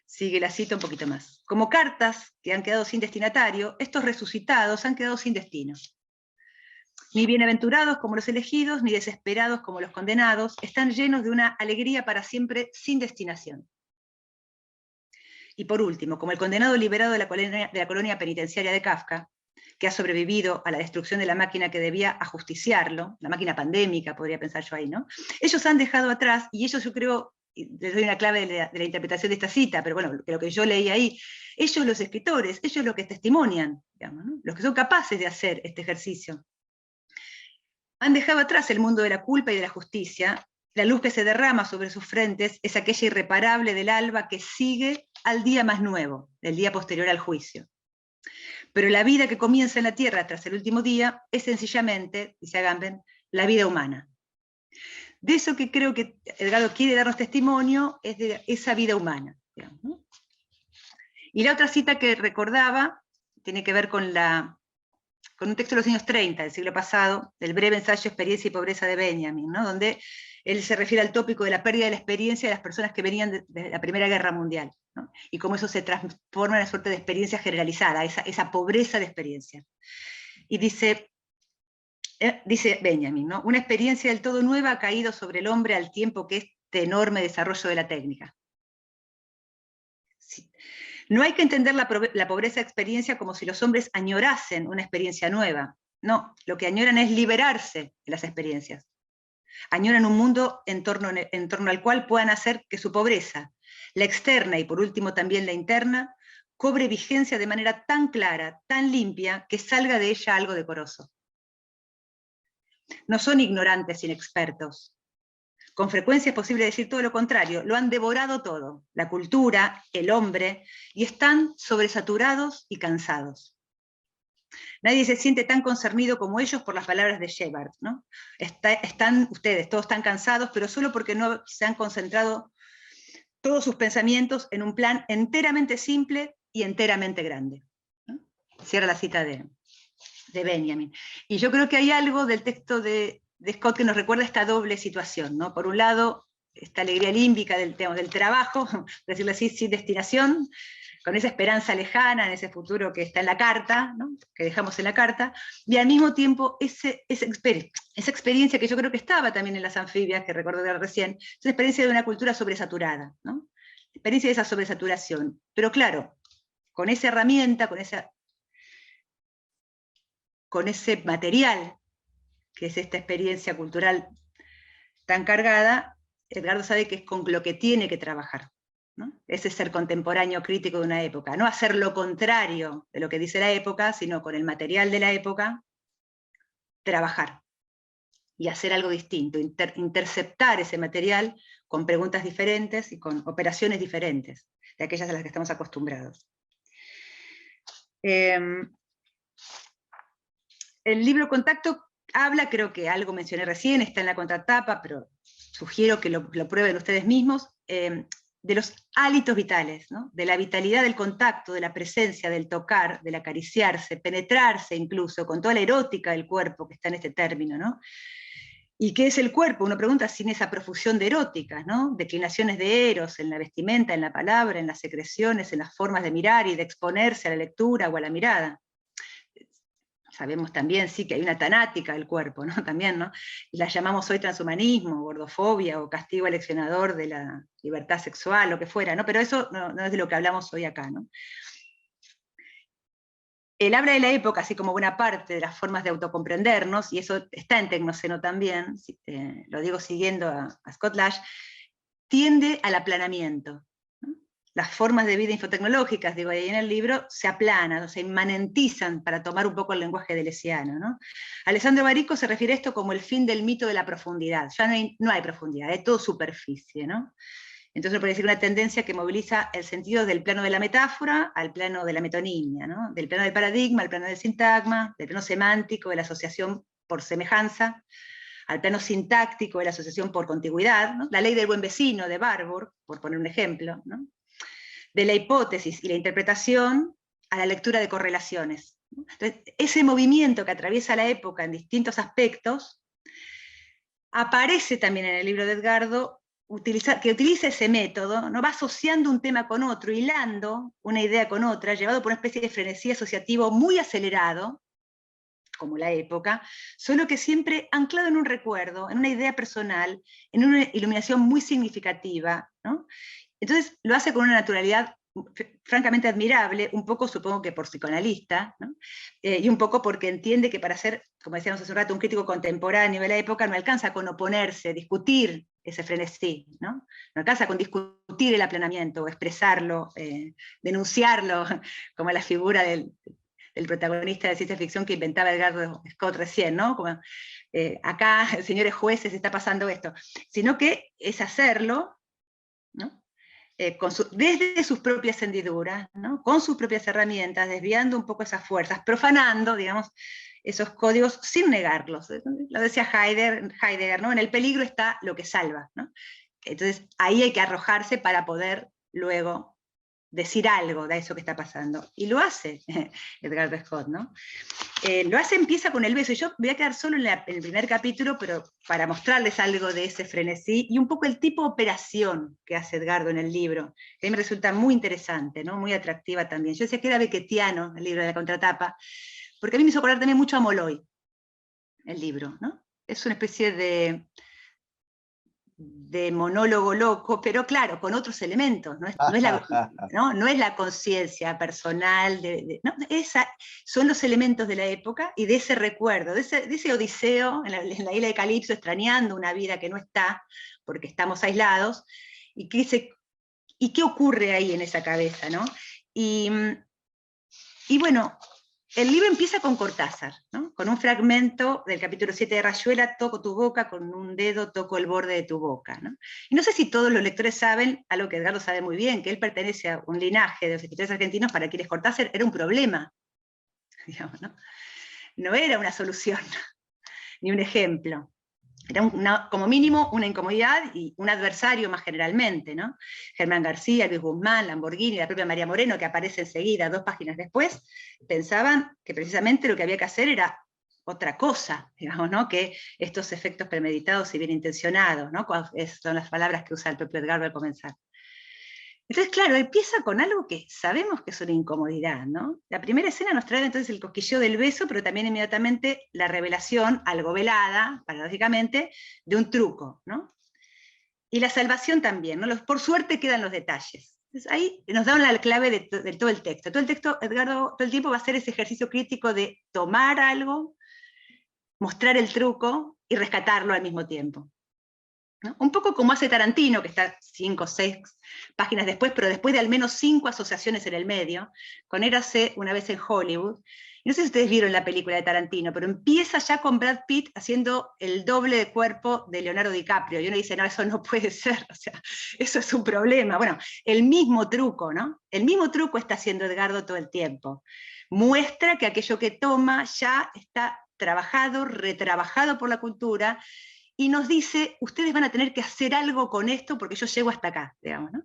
Sigue la cita un poquito más. Como cartas que han quedado sin destinatario, estos resucitados han quedado sin destino. Ni bienaventurados como los elegidos, ni desesperados como los condenados, están llenos de una alegría para siempre sin destinación. Y por último, como el condenado liberado de la colonia penitenciaria de Kafka, que ha sobrevivido a la destrucción de la máquina que debía ajusticiarlo, la máquina pandémica, podría pensar yo ahí, ¿no? Ellos han dejado atrás, y ellos yo creo, les doy una clave de la interpretación de esta cita, pero bueno, lo que yo leí ahí, ellos los escritores, ellos los que testimonian, digamos, ¿no? Los que son capaces de hacer este ejercicio. Han dejado atrás el mundo de la culpa y de la justicia. La luz que se derrama sobre sus frentes es aquella irreparable del alba que sigue al día más nuevo, el día posterior al juicio. Pero la vida que comienza en la tierra tras el último día es sencillamente, dice Agamben, la vida humana. De eso que creo que Edgardo quiere darnos testimonio es de esa vida humana, digamos, ¿no? Y la otra cita que recordaba tiene que ver con un texto de los años 30, del siglo pasado, del breve ensayo Experiencia y Pobreza de Benjamin, ¿no? Donde él se refiere al tópico de la pérdida de la experiencia de las personas que venían de la Primera Guerra Mundial, ¿no? Y cómo eso se transforma en una suerte de experiencia generalizada, esa pobreza de experiencia. Y dice Benjamin, ¿no? Una experiencia del todo nueva ha caído sobre el hombre al tiempo que este enorme desarrollo de la técnica. Sí. No hay que entender la pobreza de experiencia como si los hombres añorasen una experiencia nueva. No, lo que añoran es liberarse de las experiencias. Añoran un mundo en torno al cual puedan hacer que su pobreza, la externa y por último también la interna, cobre vigencia de manera tan clara, tan limpia, que salga de ella algo decoroso. No son ignorantes inexpertos. Con frecuencia es posible decir todo lo contrario, lo han devorado todo, la cultura, el hombre, y están sobresaturados y cansados. Nadie se siente tan concernido como ellos por las palabras de Shepard, ¿no? Están ustedes, todos están cansados, pero solo porque no se han concentrado todos sus pensamientos en un plan enteramente simple y enteramente grande, ¿no? Cierra la cita de Benjamin. Y yo creo que hay algo del texto de Scott que nos recuerda esta doble situación, ¿no? Por un lado, esta alegría límbica del trabajo, por decirlo así, sin destinación, con esa esperanza lejana en ese futuro que está en la carta, ¿no? Que dejamos en la carta, y al mismo tiempo esa experiencia que yo creo que estaba también en las anfibias, que recuerdo de recién, esa experiencia de una cultura sobresaturada, ¿no? Experiencia de esa sobresaturación. Pero claro, con esa herramienta, con ese material, que es esta experiencia cultural tan cargada, Edgardo sabe que es con lo que tiene que trabajar, ¿no? Ese ser contemporáneo crítico de una época, no hacer lo contrario de lo que dice la época, sino con el material de la época, trabajar y hacer algo distinto, interceptar ese material con preguntas diferentes y con operaciones diferentes de aquellas a las que estamos acostumbrados. El libro Contacto habla, creo que algo mencioné recién, está en la contratapa, pero sugiero que lo prueben ustedes mismos, de los hálitos vitales, ¿no? De la vitalidad del contacto, de la presencia, del tocar, del acariciarse, penetrarse incluso, con toda la erótica del cuerpo que está en este término, ¿no? ¿Y qué es el cuerpo? Uno pregunta sin esa profusión de eróticas, ¿no? Declinaciones de eros en la vestimenta, en la palabra, en las secreciones, en las formas de mirar y de exponerse a la lectura o a la mirada. Sabemos también, sí, que hay una tanática del cuerpo, ¿no? También, ¿no? La llamamos hoy transhumanismo, gordofobia, o castigo aleccionador de la libertad sexual, lo que fuera, ¿no? Pero eso no es de lo que hablamos hoy acá, ¿no? Él habla de la época, así como buena parte de las formas de autocomprendernos, y eso está en Tecnoceno también, lo digo siguiendo a Scott Lash, tiende al aplanamiento, ¿no? Las formas de vida infotecnológicas, digo ahí en el libro, se aplanan, o se inmanentizan, para tomar un poco el lenguaje deleuziano, ¿no? Alessandro Barico se refiere a esto como el fin del mito de la profundidad. Ya no hay profundidad, es todo superficie, ¿no? Entonces puede decir una tendencia que moviliza el sentido del plano de la metáfora al plano de la metonimia, ¿no? Del plano del paradigma al plano del sintagma, del plano semántico de la asociación por semejanza, al plano sintáctico de la asociación por contigüidad, ¿no? La ley del buen vecino de Barbour, por poner un ejemplo, ¿no? De la hipótesis y la interpretación a la lectura de correlaciones. Entonces, ese movimiento que atraviesa la época en distintos aspectos aparece también en el libro de Edgardo, que utiliza ese método, ¿no? Va asociando un tema con otro, hilando una idea con otra, llevado por una especie de frenesí asociativo muy acelerado, como la época, solo que siempre anclado en un recuerdo, en una idea personal, en una iluminación muy significativa, ¿no? Entonces lo hace con una naturalidad francamente admirable, un poco supongo que por psicoanalista, ¿no? Y un poco porque entiende que para ser, como decíamos hace un rato, un crítico contemporáneo de la época, no alcanza con oponerse, discutir ese frenesí, ¿no? No alcanza con discutir el aplanamiento, o expresarlo, denunciarlo, como la figura del protagonista de ciencia ficción que inventaba Edgardo Scott recién, ¿no? Como, acá, señores jueces, está pasando esto, sino que es hacerlo, ¿no? Desde sus propias hendiduras, ¿no? Con sus propias herramientas, desviando un poco esas fuerzas, profanando, digamos, esos códigos sin negarlos. Lo decía Heidegger, ¿no? En el peligro está lo que salva, ¿no? Entonces ahí hay que arrojarse para poder luego decir algo de eso que está pasando. Y lo hace Edgardo Scott, ¿no? Lo hace, empieza con el beso, y yo voy a quedar solo en el primer capítulo, pero para mostrarles algo de ese frenesí, y un poco el tipo de operación que hace Edgardo en el libro, que a mí me resulta muy interesante, ¿no? Muy atractiva también. Yo decía que era beckettiano, el libro de la contratapa, porque a mí me hizo acordar también mucho a Molloy, el libro, ¿no? Es una especie de monólogo loco, pero claro, con otros elementos, no es la conciencia personal, no, son los elementos de la época y de ese recuerdo, de ese odiseo en la isla de Calipso, extrañando una vida que no está, porque estamos aislados, y qué ocurre ahí en esa cabeza, ¿no? Y bueno, el libro empieza con Cortázar, ¿no? Con un fragmento del capítulo 7 de Rayuela, toco tu boca, con un dedo toco el borde de tu boca, ¿no? Y no sé si todos los lectores saben, algo que Edgardo sabe muy bien, que él pertenece a un linaje de los escritores argentinos para quienes Cortázar era un problema, digamos, ¿no? No era una solución, ni un ejemplo. Era como mínimo una incomodidad y un adversario más generalmente, ¿no? Germán García, Luis Guzmán, Lamborghini, la propia María Moreno, que aparece enseguida, 2 páginas después, pensaban que precisamente lo que había que hacer era otra cosa, digamos, ¿no? Que estos efectos premeditados y bien intencionados, ¿no? Son las palabras que usa el propio Edgardo al comenzar. Entonces, claro, empieza con algo que sabemos que es una incomodidad, ¿no? La primera escena nos trae entonces el cosquilleo del beso, pero también inmediatamente la revelación, algo velada, paradójicamente, de un truco, ¿no? Y la salvación también, ¿no? Por suerte quedan los detalles. Entonces, ahí nos dan la clave de todo el texto. Todo el texto, Edgardo, todo el tiempo va a hacer ese ejercicio crítico de tomar algo, mostrar el truco y rescatarlo al mismo tiempo, ¿no? Un poco como hace Tarantino, que está 5 o 6 páginas después, pero después de al menos 5 asociaciones en el medio, con Érase una vez en Hollywood. Y no sé si ustedes vieron la película de Tarantino, pero empieza ya con Brad Pitt haciendo el doble de cuerpo de Leonardo DiCaprio, y uno dice, no, eso no puede ser, o sea, eso es un problema. Bueno, el mismo truco, ¿no? El mismo truco está haciendo Edgardo todo el tiempo. Muestra que aquello que toma ya está trabajado, retrabajado por la cultura, y nos dice, ustedes van a tener que hacer algo con esto porque yo llego hasta acá, digamos, ¿no?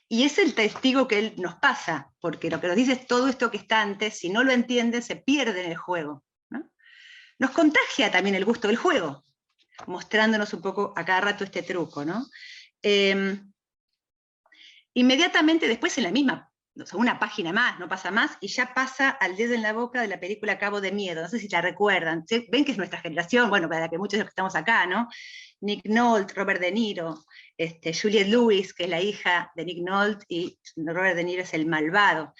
Y es el testigo que él nos pasa, porque lo que nos dice es todo esto que está antes, si no lo entienden, se pierde en el juego, ¿no? Nos contagia también el gusto del juego, mostrándonos un poco a cada rato este truco, ¿no? Inmediatamente después en la misma, o sea, una página más, no pasa más, y ya pasa al dedo en la boca de la película Cabo de Miedo. No sé si la recuerdan. ¿Sí? Ven que es nuestra generación, bueno, para la que muchos de los que estamos acá, ¿no? Nick Nolte, Robert De Niro, Juliette Lewis, que es la hija de Nick Nolte, y Robert De Niro es el malvado.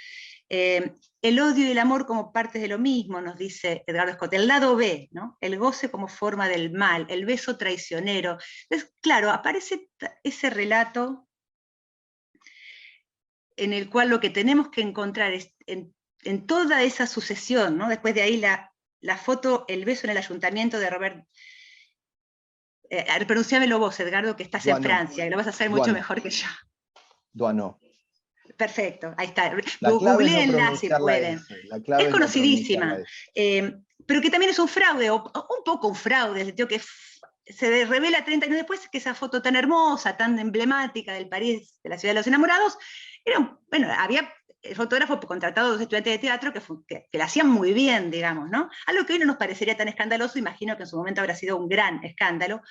El odio y el amor como partes de lo mismo, nos dice Edgardo Scott. El lado B, ¿no? El goce como forma del mal, el beso traicionero. Entonces, claro, aparece ese relato en el cual lo que tenemos que encontrar es en toda esa sucesión, ¿no? Después de ahí la foto, el beso en el ayuntamiento de Robert. Pronunciámelo vos, Edgardo, que estás en Francia, y lo vas a hacer mucho mejor que yo. Duano. Perfecto, ahí está. Googleenla si pueden. Es conocidísima, pero que también es un fraude, o un poco un fraude, el sentido que se revela 30 años después que esa foto tan hermosa, tan emblemática del París, de la ciudad de los enamorados, había el fotógrafo contratado de 2 estudiantes de teatro que la hacían muy bien, digamos, ¿no? Algo que hoy no nos parecería tan escandaloso, imagino que en su momento habrá sido un gran escándalo,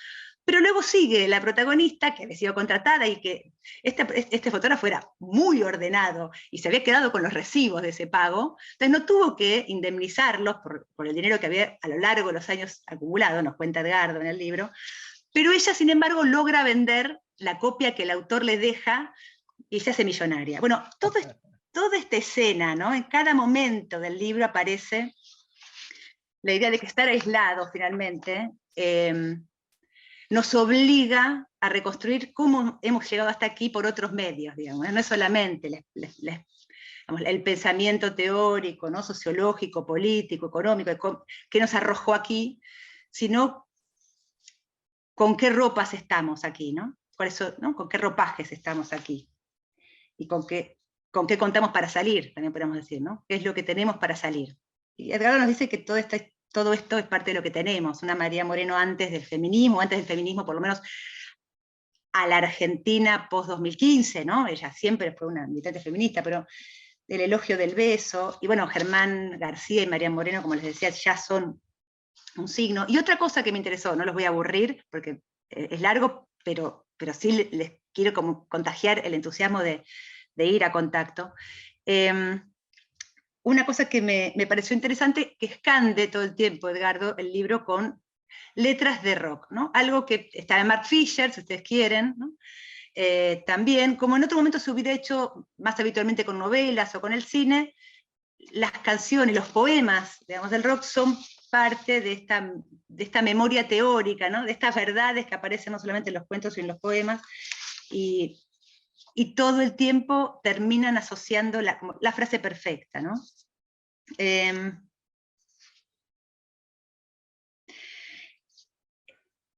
pero luego sigue la protagonista, que había sido contratada y que este fotógrafo era muy ordenado y se había quedado con los recibos de ese pago, entonces no tuvo que indemnizarlos por el dinero que había a lo largo de los años acumulado, nos cuenta Edgardo en el libro, pero ella, sin embargo, logra vender la copia que el autor le deja y se hace millonaria. Bueno, toda esta escena, ¿no? En cada momento del libro aparece la idea de que estar aislados finalmente nos obliga a reconstruir cómo hemos llegado hasta aquí por otros medios, digamos. No es solamente el pensamiento teórico, ¿no? Sociológico, político, económico, que nos arrojó aquí, sino con qué ropas estamos aquí, ¿no? Por eso, ¿no? Con qué ropajes estamos aquí. Y con qué contamos para salir, también podemos decir, ¿no? ¿Qué es lo que tenemos para salir? Y Edgardo nos dice que todo esto es parte de lo que tenemos. Una María Moreno antes del feminismo por lo menos a la Argentina post-2015, ¿no? Ella siempre fue una militante feminista, pero el elogio del beso, y bueno, Germán García y María Moreno, como les decía, ya son un signo. Y otra cosa que me interesó, no los voy a aburrir, porque es largo, pero sí les quiero como contagiar el entusiasmo de ir a Contacto. Una cosa que me pareció interesante, que escande todo el tiempo, Edgardo, el libro con letras de rock, ¿no? Algo que está en Mark Fisher, si ustedes quieren, ¿no? También, como en otro momento se hubiera hecho más habitualmente con novelas o con el cine, las canciones, los poemas, digamos, del rock son parte de esta memoria teórica, ¿no? De estas verdades que aparecen no solamente en los cuentos y en los poemas, y todo el tiempo terminan asociando la frase perfecta, ¿no?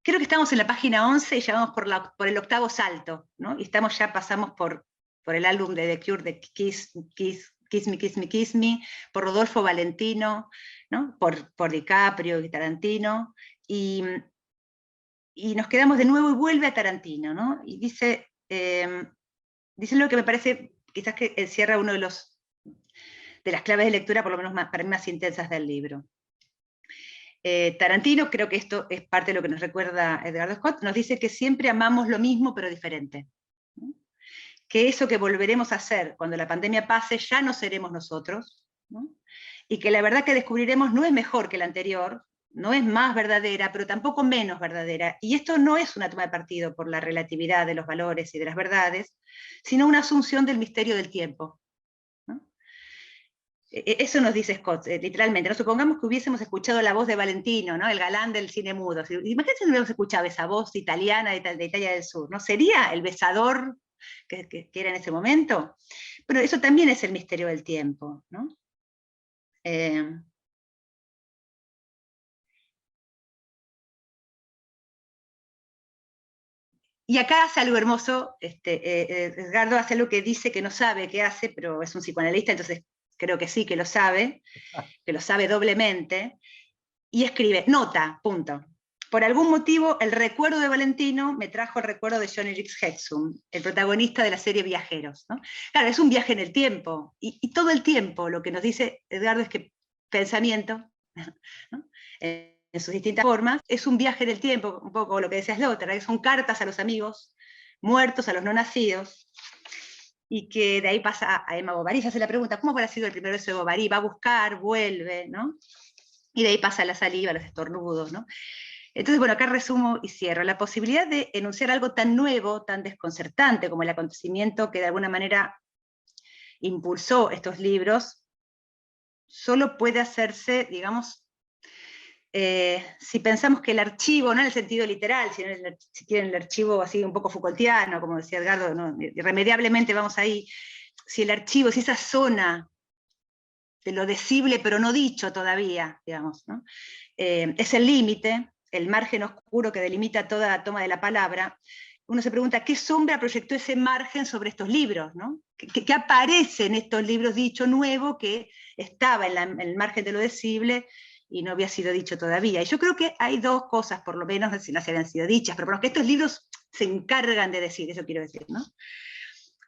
Creo que estamos en la página 11 y ya vamos por el octavo salto, ¿no? Y pasamos por el álbum de The Cure de Kiss Me, Kiss Me, Kiss Me, por Rodolfo Valentino, ¿no? por DiCaprio y Tarantino, y nos quedamos de nuevo y vuelve a Tarantino, ¿no? Y dice lo que me parece, quizás que encierra uno de las claves de lectura, por lo menos para mí más intensas del libro. Tarantino, creo que esto es parte de lo que nos recuerda Edgardo Scott, nos dice que siempre amamos lo mismo pero diferente. ¿No? Que eso que volveremos a hacer cuando la pandemia pase ya no seremos nosotros, ¿no? Y que la verdad que descubriremos no es mejor que la anterior, no es más verdadera, pero tampoco menos verdadera. Y esto no es una toma de partido por la relatividad de los valores y de las verdades, sino una asunción del misterio del tiempo. ¿No? Eso nos dice Scott, literalmente. ¿No? Supongamos que hubiésemos escuchado la voz de Valentino, ¿no? El galán del cine mudo. Imagínense si hubiéramos escuchado esa voz italiana de Italia del Sur, ¿no? ¿Sería el besador que era en ese momento? Pero eso también es el misterio del tiempo, ¿no? Y acá hace algo hermoso, Edgardo hace algo que dice que no sabe qué hace, pero es un psicoanalista, entonces creo que sí que lo sabe doblemente, y escribe, nota, punto. Por algún motivo, el recuerdo de Valentino me trajo el recuerdo de Johnny Rix Hexum, el protagonista de la serie Viajeros. ¿No? Claro, es un viaje en el tiempo, y todo el tiempo lo que nos dice Edgardo es que pensamiento, ¿no? En sus distintas formas, es un viaje en el tiempo, un poco lo que decía Slaughter, que son cartas a los amigos muertos, a los no nacidos, y que de ahí pasa a Emma Bovary, se hace la pregunta, ¿cómo habrá sido el primer beso de Bovary? Va a buscar, vuelve, ¿no? Y de ahí pasa la saliva, los estornudos, ¿no? Entonces, bueno, acá resumo y cierro. La posibilidad de enunciar algo tan nuevo, tan desconcertante como el acontecimiento que de alguna manera impulsó estos libros, solo puede hacerse, digamos, si pensamos que el archivo, no en el sentido literal, sino si quieren el archivo así un poco Foucaultiano, como decía Edgardo, ¿no? Irremediablemente vamos ahí, si el archivo, si esa zona de lo decible pero no dicho todavía, digamos, ¿no? Es el límite, el margen oscuro que delimita toda toma de la palabra, uno se pregunta, ¿qué sombra proyectó ese margen sobre estos libros? ¿No? ¿Qué aparece en estos libros dicho nuevo que estaba en el margen de lo decible y no había sido dicho todavía? Y yo creo que hay dos cosas, por lo menos, si no se habían sido dichas, pero por lo que estos libros se encargan de decir, eso quiero decir, ¿no?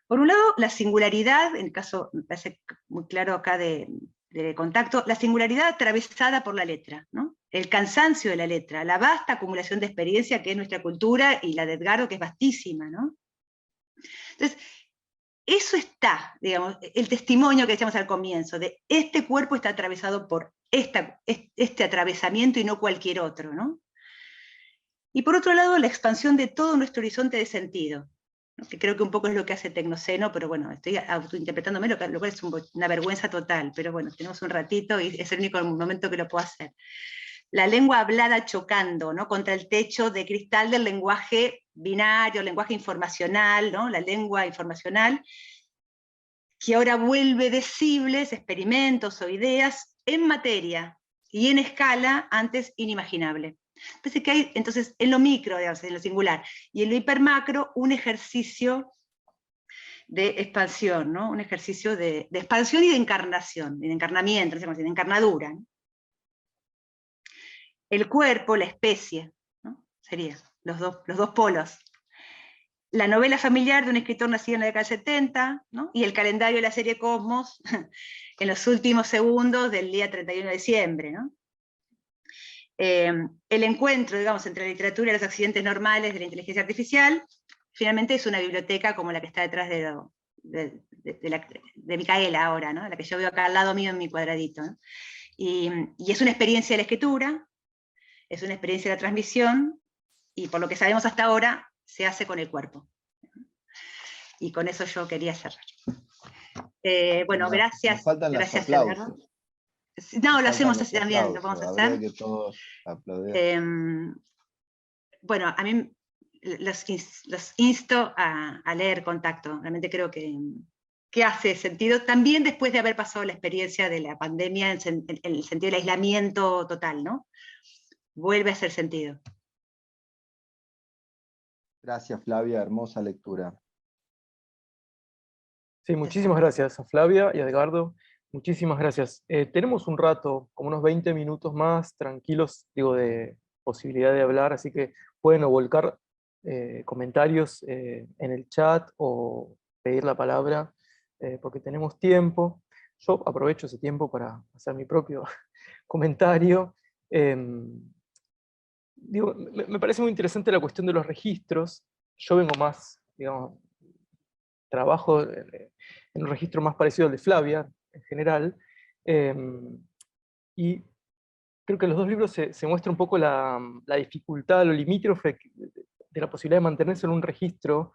Por un lado, la singularidad, en el caso, me parece muy claro acá de Contacto, la singularidad atravesada por la letra, ¿no? El cansancio de la letra, la vasta acumulación de experiencia que es nuestra cultura y la de Edgardo, que es vastísima, ¿no? Entonces, eso está, digamos, el testimonio que decíamos al comienzo, de este cuerpo está atravesado por este atravesamiento y no cualquier otro, ¿no? Y por otro lado, la expansión de todo nuestro horizonte de sentido, ¿no? Que creo que un poco es lo que hace Tecnoceno, pero bueno, estoy autointerpretándome, lo cual es una vergüenza total, pero bueno, tenemos un ratito y es el único momento que lo puedo hacer. La lengua hablada chocando, ¿no? Contra el techo de cristal del lenguaje binario, el lenguaje informacional, ¿no? La lengua informacional, que ahora vuelve decibles experimentos o ideas en materia y en escala antes inimaginable. Entonces, que hay, entonces en lo micro, digamos, en lo singular, y en lo hipermacro, un ejercicio de expansión, ¿no? Un ejercicio de expansión y de encarnación, de encarnamiento, de encarnadura, ¿no? El cuerpo, la especie, ¿no? Sería los dos polos. La novela familiar de un escritor nacido en la década del 70, ¿no? Y el calendario de la serie Cosmos en los últimos segundos del día 31 de diciembre, ¿no? El encuentro, digamos, entre la literatura y los accidentes normales de la inteligencia artificial, finalmente es una biblioteca como la que está detrás de Micaela ahora, ¿no? La que yo veo acá al lado mío en mi cuadradito, ¿no? Y es una experiencia de la escritura, es una experiencia de la transmisión, y por lo que sabemos hasta ahora, se hace con el cuerpo. Y con eso yo quería cerrar. Bueno, gracias. Nos faltan Gracias, los aplausos. Edgardo. No, lo hacemos así también, lo aplausos. vamos a hacer. Que todos aplaudieran. Bueno, a mí los insto a leer Contacto. Realmente creo que hace sentido, también después de haber pasado la experiencia de la pandemia, en el sentido del aislamiento total, ¿no? Vuelve a hacer sentido. Gracias, Flavia, hermosa lectura. Sí, muchísimas gracias a Flavia y a Edgardo. Muchísimas gracias. Tenemos un rato, como unos 20 minutos más, tranquilos, digo, de posibilidad de hablar, así que pueden o volcar comentarios en el chat o pedir la palabra, porque tenemos tiempo. Yo aprovecho ese tiempo para hacer mi propio comentario. Digo, me parece muy interesante la cuestión de los registros. Yo vengo más, digamos, trabajo en un registro más parecido al de Flavia, en general, y creo que en los dos libros se muestra un poco la dificultad, lo limítrofe de la posibilidad de mantenerse en un registro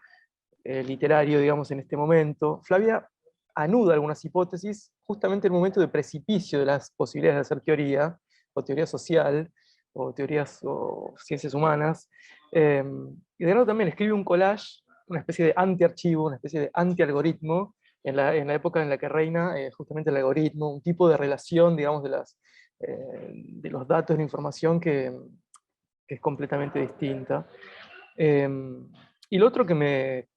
literario, digamos, en este momento. Flavia anuda algunas hipótesis justamente en el momento de precipicio de las posibilidades de hacer teoría, o teoría social, o teorías o ciencias humanas. Y de nuevo también escribe un collage, una especie de anti-archivo, una especie de anti-algoritmo, en la época en la que reina justamente el algoritmo, un tipo de relación, digamos, de los datos de la información que es completamente distinta. Y lo otro que me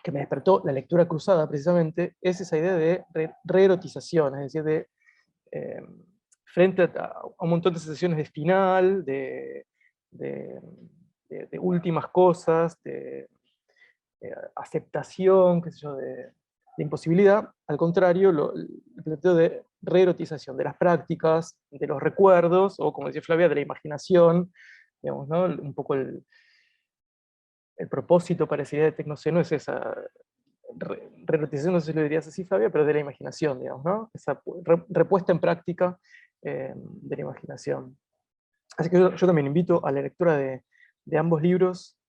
despertó la lectura cruzada, precisamente, es esa idea de reerotización, es decir, de frente a un montón de sensaciones de final, de últimas cosas, de aceptación, qué sé yo, de imposibilidad, al contrario, el planteo de reerotización de las prácticas, de los recuerdos, o como decía Flavia, de la imaginación, digamos, ¿no? Un poco el propósito para esa idea de Tecnoceno es esa reerotización, no sé si lo dirías así, Flavia, pero de la imaginación, digamos, ¿no? Esa repuesta en práctica de la imaginación. Así que yo también invito a la lectura de ambos libros,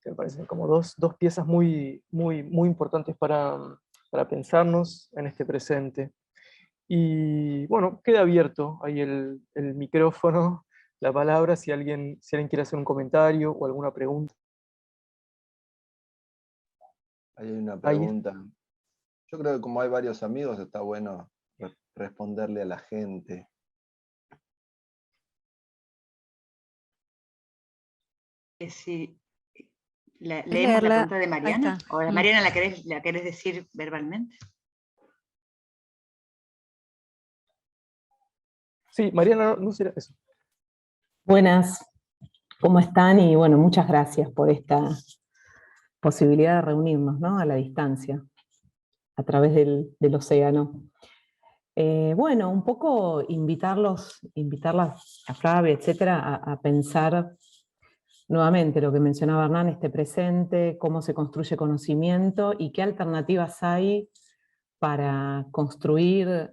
que me parecen como dos piezas muy importantes para pensarnos en este presente. Y bueno, queda abierto ahí el micrófono, la palabra, si alguien quiere hacer un comentario o alguna pregunta. Ahí hay una pregunta. Yo creo que como hay varios amigos, está bueno responderle a la gente. Si leemos la pregunta de Ahí Mariana, está. o Mariana la querés decir verbalmente. Sí, Mariana, no será eso. Buenas, ¿cómo están? Y bueno, muchas gracias por esta posibilidad de reunirnos, ¿no? A la distancia, a través del océano. Bueno, un poco invitarlas a Flavia, etcétera, a pensar nuevamente lo que mencionaba Hernán, este presente, cómo se construye conocimiento y qué alternativas hay para construir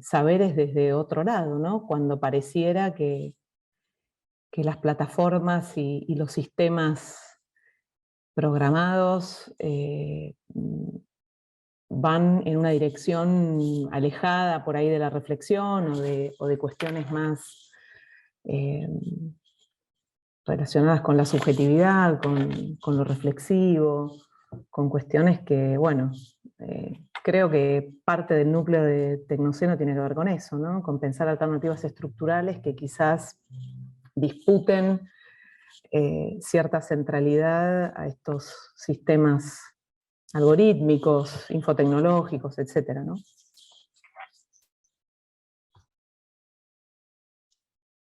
saberes desde otro lado, ¿no? Cuando pareciera que las plataformas y los sistemas programados van en una dirección alejada por ahí de la reflexión o de cuestiones más relacionadas con la subjetividad, con lo reflexivo, con cuestiones que, bueno, creo que parte del núcleo de Tecnoceno tiene que ver con eso, ¿no? Con pensar alternativas estructurales que quizás disputen cierta centralidad a estos sistemas algorítmicos, infotecnológicos, etcétera, ¿no?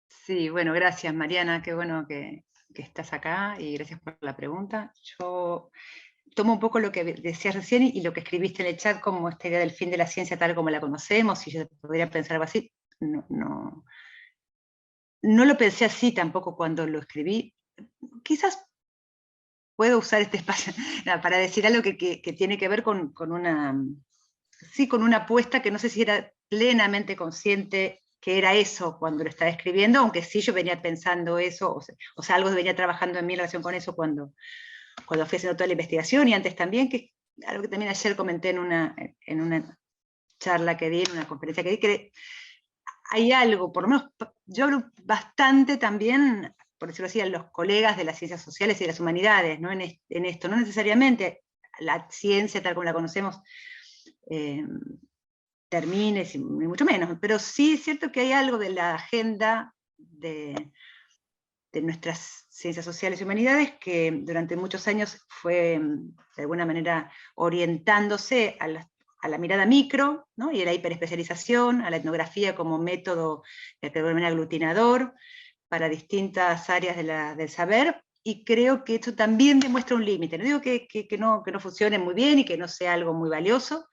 Sí, bueno, gracias Mariana, qué bueno que estás acá y gracias por la pregunta. Yo tomo un poco lo que decías recién y lo que escribiste en el chat como esta idea del fin de la ciencia tal como la conocemos, si yo podría pensar algo así, no lo pensé así tampoco cuando lo escribí. Quizás puedo usar este espacio para decir algo que tiene que ver con una apuesta que no sé si era plenamente consciente que era eso cuando lo estaba escribiendo, aunque sí yo venía pensando eso, o sea algo venía trabajando en mi relación con eso cuando fui haciendo toda la investigación, y antes también, que algo que también ayer comenté en una charla que di, en una conferencia que di, que hay algo, por lo menos yo hablo bastante también, por decirlo así, a los colegas de las ciencias sociales y de las humanidades, ¿no? en esto, no necesariamente la ciencia tal como la conocemos termine, ni mucho menos, pero sí es cierto que hay algo de la agenda de nuestras ciencias sociales y humanidades que durante muchos años fue de alguna manera orientándose a la mirada micro, ¿no? Y a la hiperespecialización, a la etnografía como método de alguna manera aglutinador para distintas áreas del saber, y creo que esto también demuestra un límite. No digo que no funcione muy bien y que no sea algo muy valioso,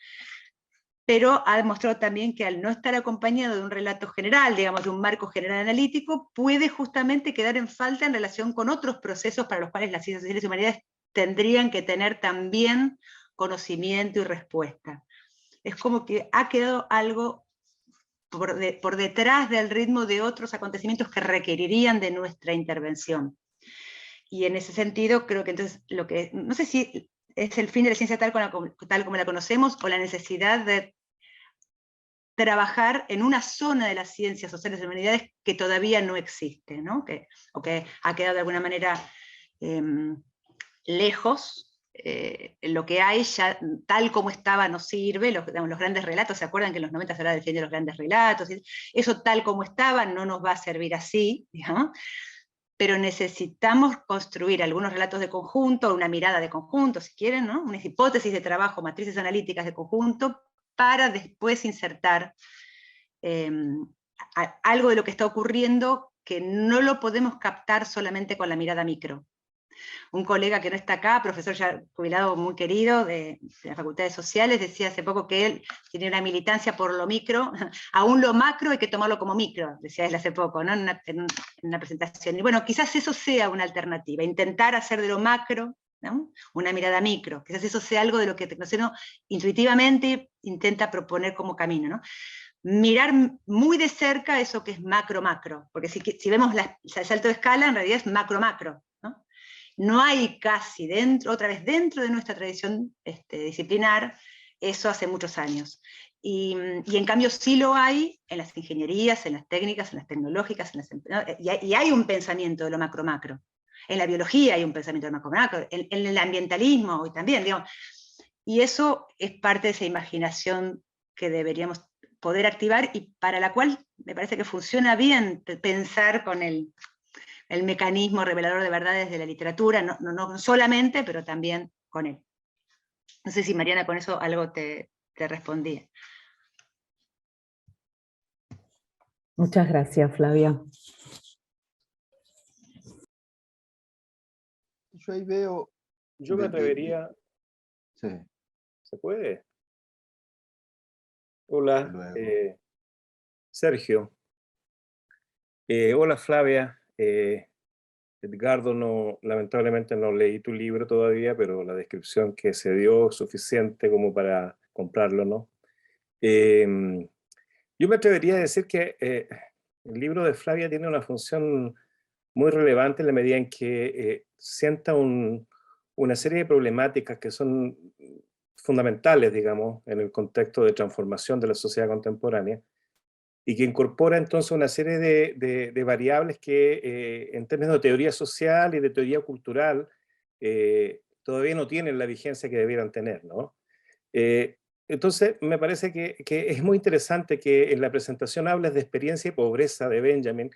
pero ha demostrado también que al no estar acompañado de un relato general, digamos, de un marco general analítico, puede justamente quedar en falta en relación con otros procesos para los cuales las ciencias sociales y humanidades tendrían que tener también conocimiento y respuesta. Es como que ha quedado algo por detrás del ritmo de otros acontecimientos que requerirían de nuestra intervención. Y en ese sentido creo que entonces no sé si es el fin de la ciencia tal como la conocemos, o la necesidad de trabajar en una zona de las ciencias sociales y humanidades que todavía no existe, ¿no? O que ha quedado de alguna manera lejos. Lo que hay ya tal como estaba no sirve, los grandes relatos, ¿se acuerdan que en los 90 se hablaba del fin de los grandes relatos? Eso tal como estaba no nos va a servir así, ¿no? Pero necesitamos construir algunos relatos de conjunto, una mirada de conjunto, si quieren, ¿no? Unas hipótesis de trabajo, matrices analíticas de conjunto, para después insertar algo de lo que está ocurriendo que no lo podemos captar solamente con la mirada micro. Un colega que no está acá, profesor ya jubilado muy querido de las facultades sociales, decía hace poco que él tiene una militancia por lo micro, aún lo macro hay que tomarlo como micro, decía él hace poco, ¿no? en una presentación. Y bueno, quizás eso sea una alternativa, intentar hacer de lo macro, ¿no? Una mirada micro, quizás eso sea algo de lo que Tecnoceno intuitivamente intenta proponer como camino, ¿no? Mirar muy de cerca eso que es macro-macro, porque si vemos el salto de escala, en realidad es macro-macro, ¿no? No hay casi otra vez dentro de nuestra tradición disciplinar, eso hace muchos años. Y en cambio sí lo hay en las ingenierías, en las técnicas, en las tecnológicas, ¿no? y hay un pensamiento de lo macro-macro. En la biología hay un pensamiento de lo macro-macro, en el ambientalismo hoy también, digamos. Y eso es parte de esa imaginación que deberíamos poder activar y para la cual me parece que funciona bien pensar con el mecanismo revelador de verdades de la literatura, no solamente, pero también con él. No sé si Mariana con eso algo te respondía. Muchas gracias, Flavia. Yo ahí veo... Yo me atrevería... Sí. ¿Se puede? Hola, Sergio. Hola, Flavia. Edgardo, lamentablemente no leí tu libro todavía, pero la descripción que se dio es suficiente como para comprarlo, ¿no? Yo me atrevería a decir que el libro de Flavia tiene una función muy relevante en la medida en que sienta un una serie de problemáticas que son fundamentales, digamos, en el contexto de transformación de la sociedad contemporánea, y que incorpora entonces una serie de variables que en términos de teoría social y de teoría cultural todavía no tienen la vigencia que debieran tener, ¿no? Entonces, me parece que es muy interesante que en la presentación hables de experiencia y pobreza de Benjamin,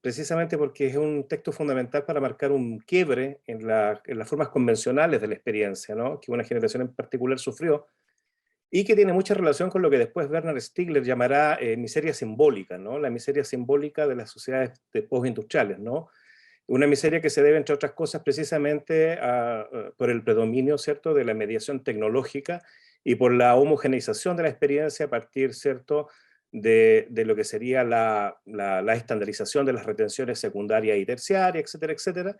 precisamente porque es un texto fundamental para marcar un quiebre en las formas convencionales de la experiencia, ¿no? Que una generación en particular sufrió, y que tiene mucha relación con lo que después Bernard Stiegler llamará miseria simbólica, ¿no? La miseria simbólica de las sociedades postindustriales, ¿no? Una miseria que se debe, entre otras cosas, precisamente por el predominio, ¿cierto?, de la mediación tecnológica y por la homogeneización de la experiencia a partir, ¿cierto?, de lo que sería la estandarización de las retenciones secundarias y terciarias, etcétera, etcétera,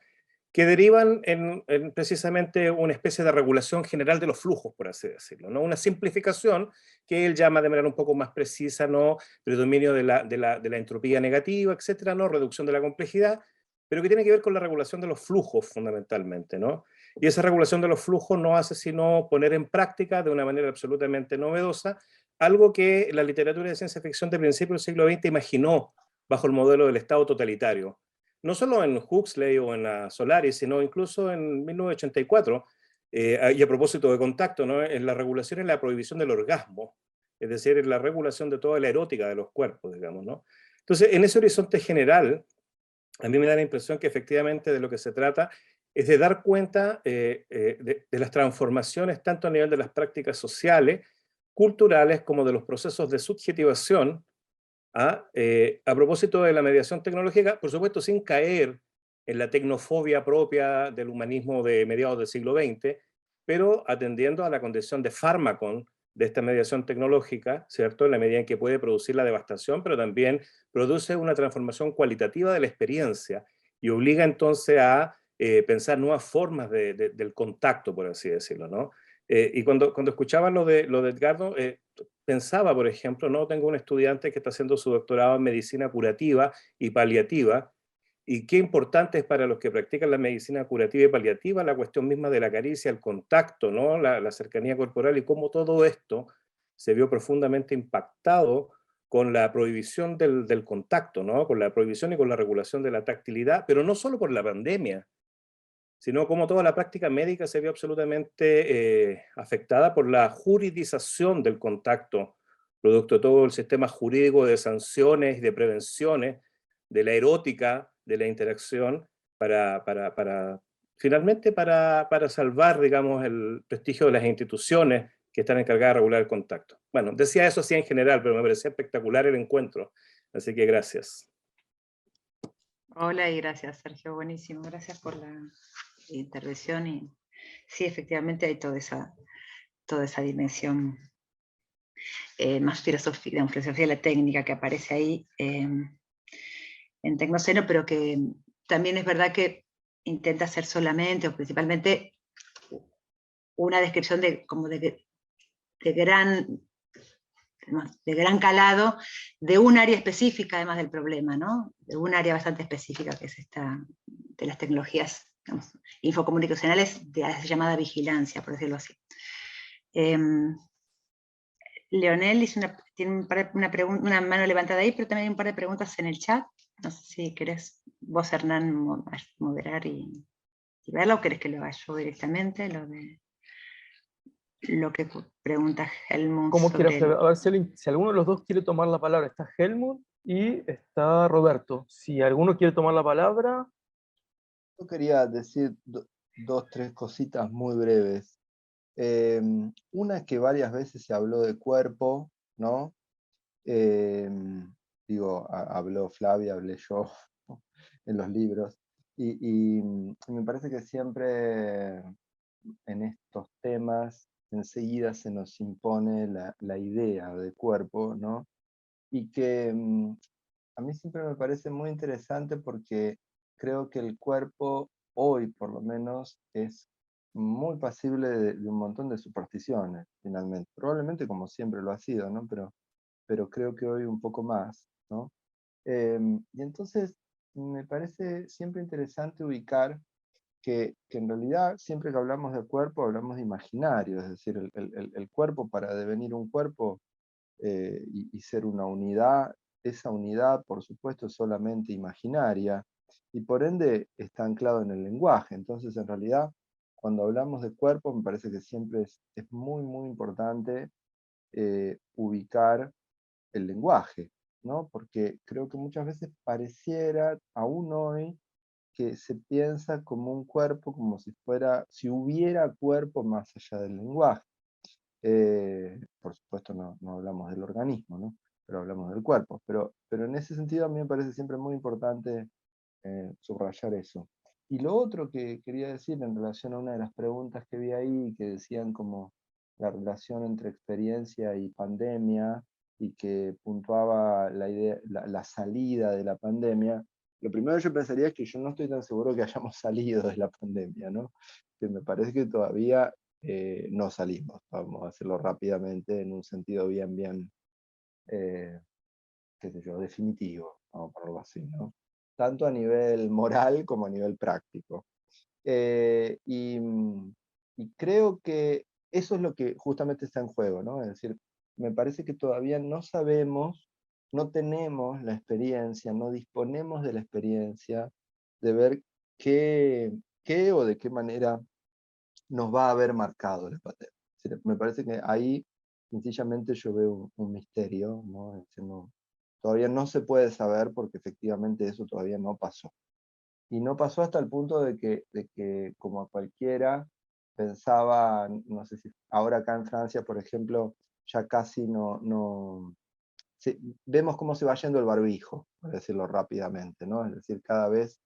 que derivan en precisamente una especie de regulación general de los flujos, por así decirlo, ¿no? Una simplificación que él llama de manera un poco más precisa, ¿no?, predominio de la entropía negativa, etcétera, ¿no?, reducción de la complejidad, pero que tiene que ver con la regulación de los flujos fundamentalmente, ¿no? Y esa regulación de los flujos no hace sino poner en práctica de una manera absolutamente novedosa algo que la literatura de ciencia ficción de principios del siglo XX imaginó bajo el modelo del Estado totalitario. No solo en Huxley o en Solaris, sino incluso en 1984, y a propósito de Contacto, ¿no?, en la regulación y la prohibición del orgasmo, es decir, en la regulación de toda la erótica de los cuerpos, digamos, ¿no? Entonces, en ese horizonte general, a mí me da la impresión que efectivamente de lo que se trata es de dar cuenta de las transformaciones tanto a nivel de las prácticas sociales, culturales, como de los procesos de subjetivación, a propósito de la mediación tecnológica, por supuesto sin caer en la tecnofobia propia del humanismo de mediados del siglo XX, pero atendiendo a la condición de fármaco de esta mediación tecnológica, ¿cierto? En la medida en que puede producir la devastación, pero también produce una transformación cualitativa de la experiencia y obliga entonces a pensar nuevas formas del contacto, por así decirlo, ¿no? Y cuando escuchaba lo de Edgardo, pensaba, por ejemplo, ¿no? Tengo un estudiante que está haciendo su doctorado en medicina curativa y paliativa, y qué importante es para los que practican la medicina curativa y paliativa la cuestión misma de la caricia, el contacto, ¿no? La cercanía corporal, y cómo todo esto se vio profundamente impactado con la prohibición del contacto, ¿no? Con la prohibición y con la regulación de la tactilidad, pero no solo por la pandemia, sino como toda la práctica médica se vio absolutamente afectada por la juridización del contacto, producto de todo el sistema jurídico de sanciones y de prevenciones, de la erótica, de la interacción, finalmente para salvar, digamos, el prestigio de las instituciones que están encargadas de regular el contacto. Bueno, decía eso así en general, pero me parecía espectacular el encuentro, así que gracias. Hola y gracias, Sergio, buenísimo. Gracias por la intervención. Y sí, efectivamente hay toda esa dimensión más filosofía de la técnica que aparece ahí en Tecnoceno, pero que también es verdad que intenta ser solamente o principalmente una descripción de gran calado de un área específica además del problema, ¿no? De un área bastante específica que es esta de las tecnologías, digamos, infocomunicacionales de la llamada vigilancia, por decirlo así. Leonel tiene una mano levantada ahí, pero también hay un par de preguntas en el chat. No sé si querés vos, Hernán, moderar y verla, o querés que lo haga yo directamente, lo que pregunta Helmut. ¿Cómo quieras? A ver si alguno de los dos quiere tomar la palabra. Está Helmut y está Roberto. Si alguno quiere tomar la palabra. Yo quería decir dos, tres cositas muy breves. Una, que varias veces se habló de cuerpo, ¿no? Habló Flavia, hablé yo en los libros. Y me parece que siempre en estos temas enseguida se nos impone la idea de cuerpo, ¿no? Y que a mí siempre me parece muy interesante porque creo que el cuerpo hoy, por lo menos, es muy pasible de un montón de supersticiones, finalmente. Probablemente como siempre lo ha sido, ¿no? Pero creo que hoy un poco más, ¿no? Y entonces me parece siempre interesante ubicar que en realidad siempre que hablamos de cuerpo hablamos de imaginario, es decir, el cuerpo para devenir un cuerpo y ser una unidad, esa unidad por supuesto es solamente imaginaria y por ende está anclado en el lenguaje. Entonces en realidad cuando hablamos de cuerpo me parece que siempre es muy muy importante ubicar el lenguaje, ¿no? Porque creo que muchas veces pareciera, aún hoy, que se piensa como un cuerpo, como si hubiera cuerpo más allá del lenguaje. Por supuesto no hablamos del organismo, ¿no? Pero hablamos del cuerpo. Pero en ese sentido a mí me parece siempre muy importante subrayar eso. Y lo otro que quería decir en relación a una de las preguntas que vi ahí, que decían como la relación entre experiencia y pandemia, y que puntuaba la idea, la salida de la pandemia, lo primero que yo pensaría es que yo no estoy tan seguro que hayamos salido de la pandemia, ¿no? Que me parece que todavía no salimos, vamos a hacerlo rápidamente en un sentido bien, qué sé yo, definitivo, vamos a ponerlo así, ¿no? Tanto a nivel moral como a nivel práctico. Y creo que eso es lo que justamente está en juego, ¿no? Es decir, me parece que todavía no sabemos, no tenemos la experiencia, no disponemos de la experiencia de ver qué o de qué manera nos va a haber marcado la pandemia. Es decir, me parece que ahí sencillamente yo veo un misterio, ¿no? Es decir, todavía no se puede saber porque efectivamente eso todavía no pasó. Y no pasó hasta el punto de que como cualquiera pensaba, no sé si ahora acá en Francia, por ejemplo, ya casi vemos cómo se va yendo el barbijo, por decirlo rápidamente, ¿no? Es decir, cada vez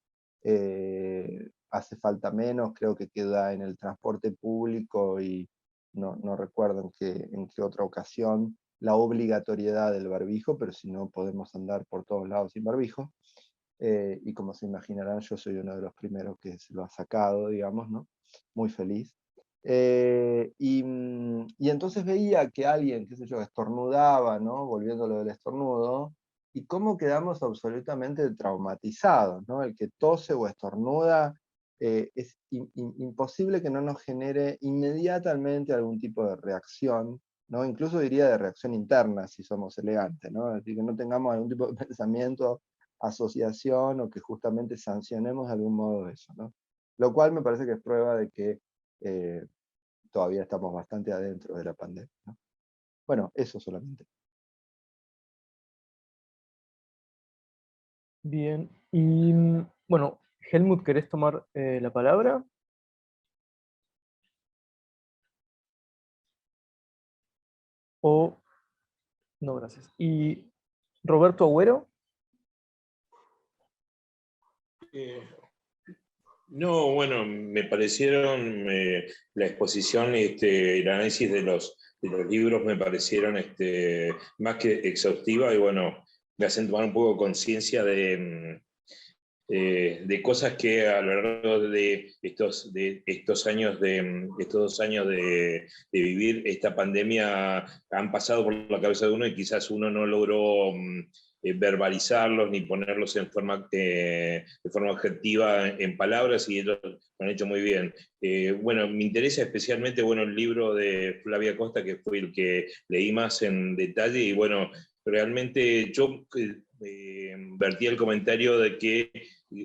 hace falta menos, creo que queda en el transporte público y no recuerdo en qué otra ocasión la obligatoriedad del barbijo, pero si no podemos andar por todos lados sin barbijo. Y como se imaginarán, yo soy uno de los primeros que se lo ha sacado, digamos, ¿no? Muy feliz. Y entonces veía que alguien, qué sé yo, estornudaba, ¿no? Volviendo a lo del estornudo, y cómo quedamos absolutamente traumatizados, ¿no? El que tose o estornuda, es imposible que no nos genere inmediatamente algún tipo de reacción, ¿no? Incluso diría de reacción interna, si somos elegantes, ¿no? Es decir, que no tengamos algún tipo de pensamiento, asociación, o que justamente sancionemos de algún modo eso, ¿no? Lo cual me parece que es prueba de que todavía estamos bastante adentro de la pandemia, ¿no? Bueno, eso solamente. Bien, y bueno, Helmut, ¿querés tomar la palabra? O no, gracias. Y Roberto Agüero. No, bueno, me parecieron la exposición, el análisis de los libros me parecieron más que exhaustiva y bueno, me hacen tomar un poco de conciencia de cosas que a lo largo de estos años estos 2 años de vivir esta pandemia han pasado por la cabeza de uno y quizás uno no logró verbalizarlos ni ponerlos de forma objetiva en palabras, y ellos lo han hecho muy bien. Bueno, me interesa especialmente el libro de Flavia Costa, que fue el que leí más en detalle, y bueno, realmente yo vertí el comentario de que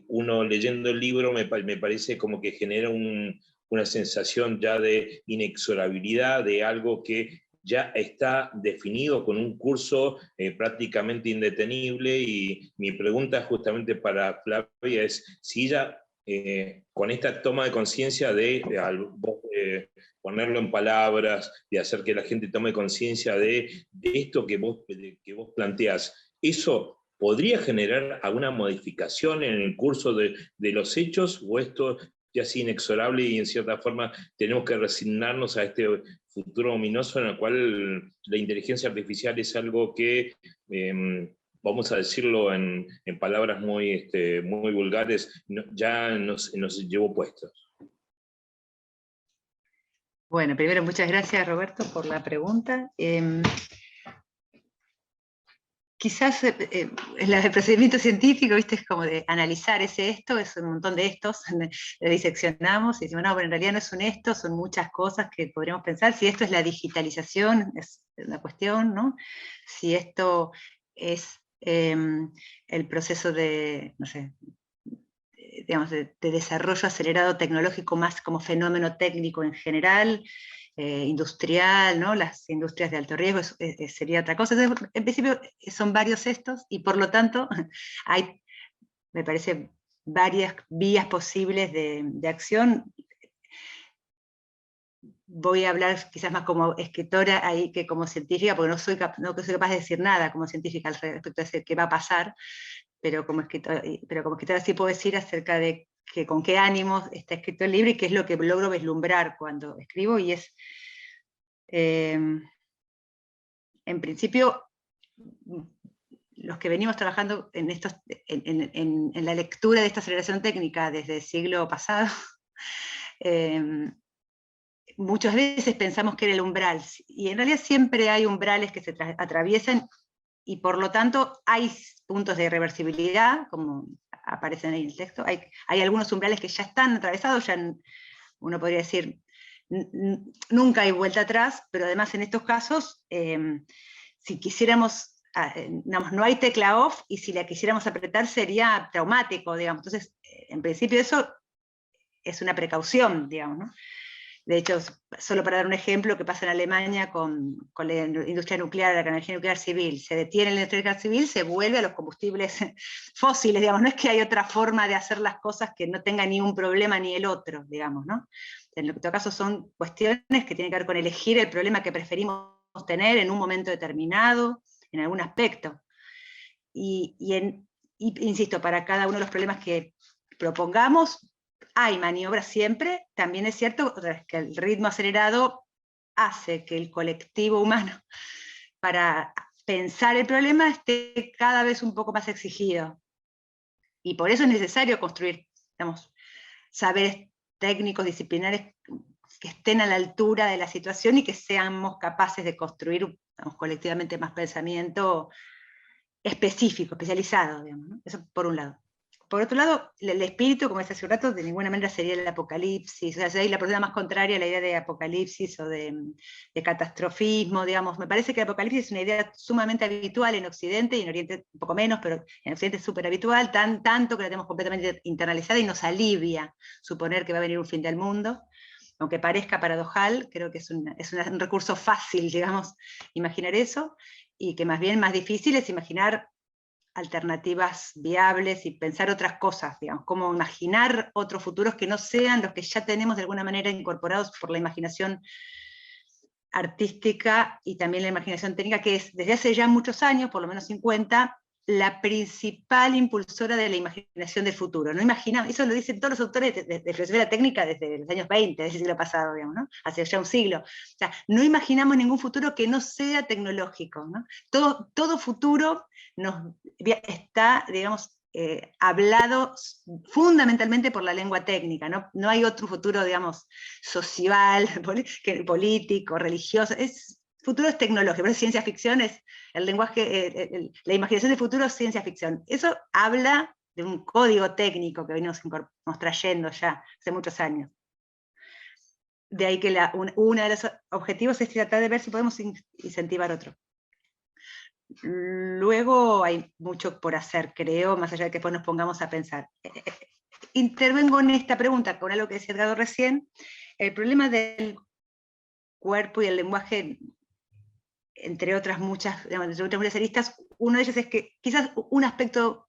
uno leyendo el libro me parece como que genera una sensación ya de inexorabilidad, de algo que ya está definido con un curso prácticamente indetenible, y mi pregunta justamente para Flavia es si ella, con esta toma de conciencia de ponerlo en palabras, de hacer que la gente tome conciencia de esto que vos planteás, ¿eso podría generar alguna modificación en el curso de los hechos, o esto ya es inexorable y en cierta forma tenemos que resignarnos a este futuro ominoso en el cual la inteligencia artificial es algo que, vamos a decirlo en palabras muy vulgares, ya nos llevó puestos? Bueno, primero muchas gracias Roberto por la pregunta. quizás el procedimiento científico, ¿viste? Es como de analizar esto, es un montón de estos, le diseccionamos y decimos, no, pero en realidad no es un esto, son muchas cosas que podríamos pensar. Si esto es la digitalización, es la cuestión, ¿no? Si esto es el proceso de, no sé, digamos, de desarrollo acelerado tecnológico más como fenómeno técnico en general, industrial, ¿no? Las industrias de alto riesgo sería otra cosa. Entonces, en principio son varios estos y por lo tanto hay, me parece, varias vías posibles de acción. Voy a hablar quizás más como escritora ahí que como científica, porque no soy capaz de decir nada como científica respecto a qué va a pasar, pero como escritora sí puedo decir acerca de con qué ánimos está escrito el libro y qué es lo que logro vislumbrar cuando escribo, y es, en principio, los que venimos trabajando en la lectura de esta aceleración técnica desde el siglo pasado, muchas veces pensamos que era el umbral, y en realidad siempre hay umbrales que se atraviesan, y por lo tanto hay puntos de reversibilidad, como aparecen ahí en el texto. Hay algunos umbrales que ya están atravesados, ya uno podría decir, nunca hay vuelta atrás, pero además en estos casos, si quisiéramos, digamos, no hay tecla off, y si la quisiéramos apretar sería traumático, digamos. Entonces, en principio eso es una precaución, digamos, ¿no? De hecho, solo para dar un ejemplo, que pasa en Alemania con la industria nuclear, la energía nuclear civil. Se detiene la industria nuclear civil, se vuelve a los combustibles fósiles, digamos. No es que hay otra forma de hacer las cosas que no tenga ni un problema ni el otro, digamos, ¿no? En todo caso son cuestiones que tienen que ver con elegir el problema que preferimos tener en un momento determinado, en algún aspecto. Y insisto, para cada uno de los problemas que propongamos, hay maniobras siempre. También es cierto que el ritmo acelerado hace que el colectivo humano, para pensar el problema, esté cada vez un poco más exigido. Y por eso es necesario construir, digamos, saberes técnicos, disciplinares, que estén a la altura de la situación y que seamos capaces de construir, digamos, colectivamente más pensamiento específico, especializado, digamos, ¿no? Eso por un lado. Por otro lado, el espíritu, como decía hace un rato, de ninguna manera sería el apocalipsis. O sea, hay la persona más contraria a la idea de apocalipsis o de catastrofismo, digamos. Me parece que el apocalipsis es una idea sumamente habitual en Occidente, y en Oriente un poco menos, pero en Occidente es súper habitual, tanto que la tenemos completamente internalizada y nos alivia suponer que va a venir un fin del mundo. Aunque parezca paradojal, creo que es un recurso fácil, digamos, imaginar eso, y que más bien más difícil es imaginar alternativas viables y pensar otras cosas, digamos, cómo imaginar otros futuros que no sean los que ya tenemos de alguna manera incorporados por la imaginación artística y también la imaginación técnica, que es desde hace ya muchos años, por lo menos 50, la principal impulsora de la imaginación del futuro. No imaginamos, eso lo dicen todos los autores de filosofía técnica desde los años 20, desde el siglo pasado, digamos, ¿no? Hace ya un siglo. O sea, no imaginamos ningún futuro que no sea tecnológico, ¿no? Todo futuro está, digamos, hablado fundamentalmente por la lengua técnica, ¿no? No hay otro futuro, digamos, social, político, religioso. Futuro es tecnológico, pero ciencia ficción es el lenguaje, la imaginación del futuro es ciencia ficción. Eso habla de un código técnico que venimos trayendo ya hace muchos años. De ahí que uno de los objetivos es tratar de ver si podemos incentivar otro. Luego hay mucho por hacer, creo, más allá de que después nos pongamos a pensar. Intervengo en esta pregunta con algo que decía Edgardo recién. El problema del cuerpo y el lenguaje, entre otras muchas aristas, uno de ellos es que quizás un aspecto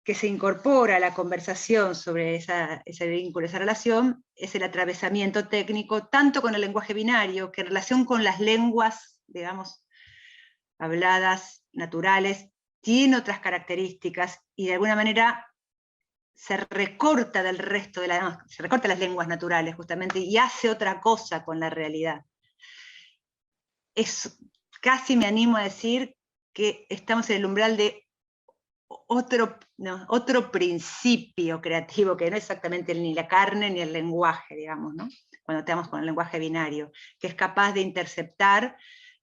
que se incorpora a la conversación sobre ese vínculo, esa relación, es el atravesamiento técnico, tanto con el lenguaje binario, que en relación con las lenguas, digamos, habladas, naturales, tiene otras características, y de alguna manera se recorta del resto se recorta las lenguas naturales, justamente, y hace otra cosa con la realidad. Casi me animo a decir que estamos en el umbral de otro principio creativo, que no es exactamente ni la carne ni el lenguaje, digamos, ¿no? Cuando estamos con el lenguaje binario, que es capaz de interceptar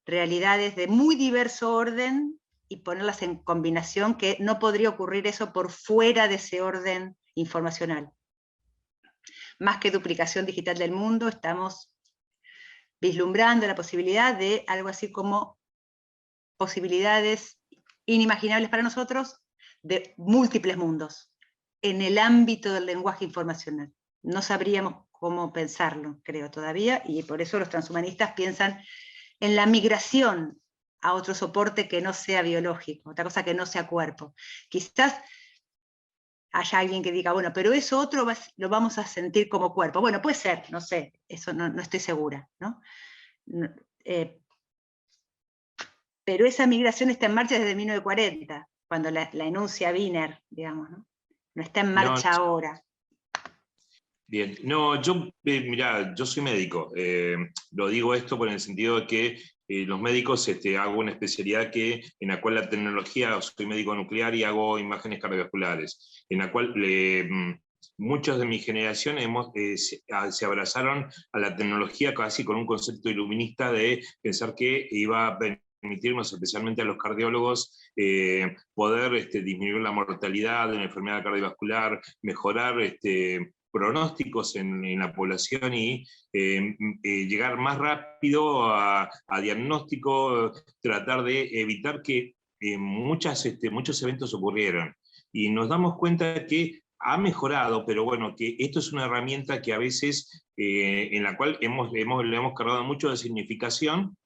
realidades de muy diverso orden y ponerlas en combinación, que no podría ocurrir eso por fuera de ese orden informacional. Más que duplicación digital del mundo, estamos vislumbrando la posibilidad de algo así como posibilidades inimaginables para nosotros de múltiples mundos en el ámbito del lenguaje informacional. No sabríamos cómo pensarlo, creo, todavía, y por eso los transhumanistas piensan en la migración a otro soporte que no sea biológico, otra cosa que no sea cuerpo. Quizás haya alguien que diga, bueno, pero eso otro lo vamos a sentir como cuerpo. Bueno, puede ser, no sé, eso no estoy segura, ¿no? Pero esa migración está en marcha desde 1940, cuando la enuncia Wiener, digamos, ¿no? No está en marcha ahora. Bien, no, mirá, yo soy médico, lo digo esto por el sentido de que los médicos hago una especialidad en la cual la tecnología, soy médico nuclear y hago imágenes cardiovasculares, en la cual muchos de mi generación se abrazaron a la tecnología casi con un concepto iluminista de pensar que iba a permitirnos, especialmente a los cardiólogos, poder disminuir la mortalidad de la enfermedad cardiovascular, mejorar pronósticos en la población y llegar más rápido a diagnóstico, tratar de evitar que muchos eventos ocurrieran. Y nos damos cuenta que ha mejorado, pero bueno, que esto es una herramienta que a veces, en la cual le hemos cargado mucho de significación,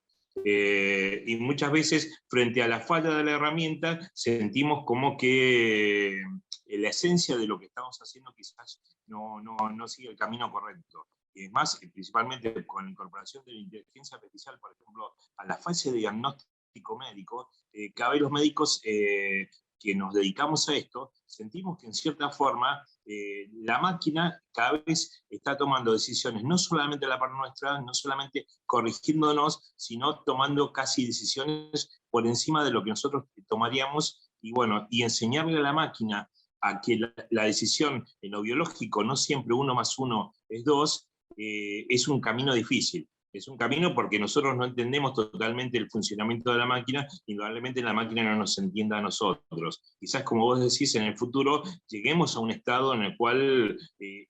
y muchas veces frente a la falta de la herramienta sentimos como que la esencia de lo que estamos haciendo quizás no sigue el camino correcto. Es más, principalmente con la incorporación de la inteligencia artificial, por ejemplo, a la fase de diagnóstico médico, cada vez los médicos que nos dedicamos a esto, sentimos que en cierta forma la máquina cada vez está tomando decisiones, no solamente a la par nuestra, no solamente corrigiéndonos, sino tomando casi decisiones por encima de lo que nosotros tomaríamos, y bueno, y enseñarle a la máquina a que la decisión en lo biológico no siempre 1 más 1 es 2, es un camino difícil. Es un camino porque nosotros no entendemos totalmente el funcionamiento de la máquina y probablemente la máquina no nos entienda a nosotros. Quizás, como vos decís, en el futuro lleguemos a un estado en el cual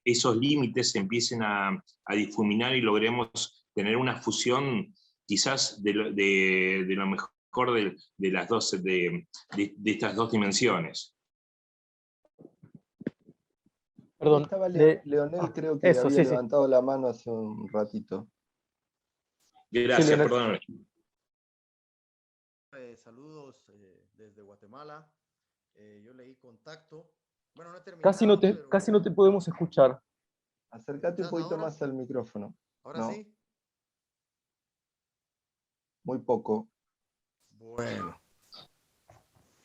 esos límites se empiecen a difuminar y logremos tener una fusión quizás de lo mejor de estas dos dimensiones. Perdón. Estaba Leonel, creo que había levantado la mano hace un ratito. Gracias, sí, perdón. Saludos desde Guatemala. Yo leí Contacto. Bueno, no he terminado, casi no te podemos escuchar. Acércate un poquito más al micrófono. ¿Ahora sí? Muy poco.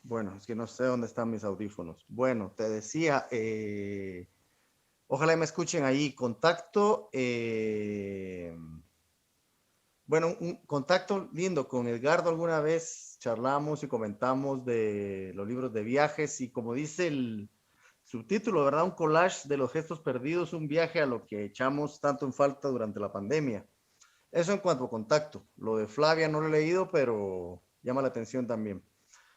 Bueno, es que no sé dónde están mis audífonos. Bueno, te decía, ojalá me escuchen ahí. Contacto, bueno, un contacto lindo. Con Edgardo alguna vez charlamos y comentamos de los libros de viajes y como dice el subtítulo, ¿verdad? Un collage de los gestos perdidos, un viaje a lo que echamos tanto en falta durante la pandemia. Eso en cuanto a Contacto. Lo de Flavia no lo he leído, pero llama la atención también.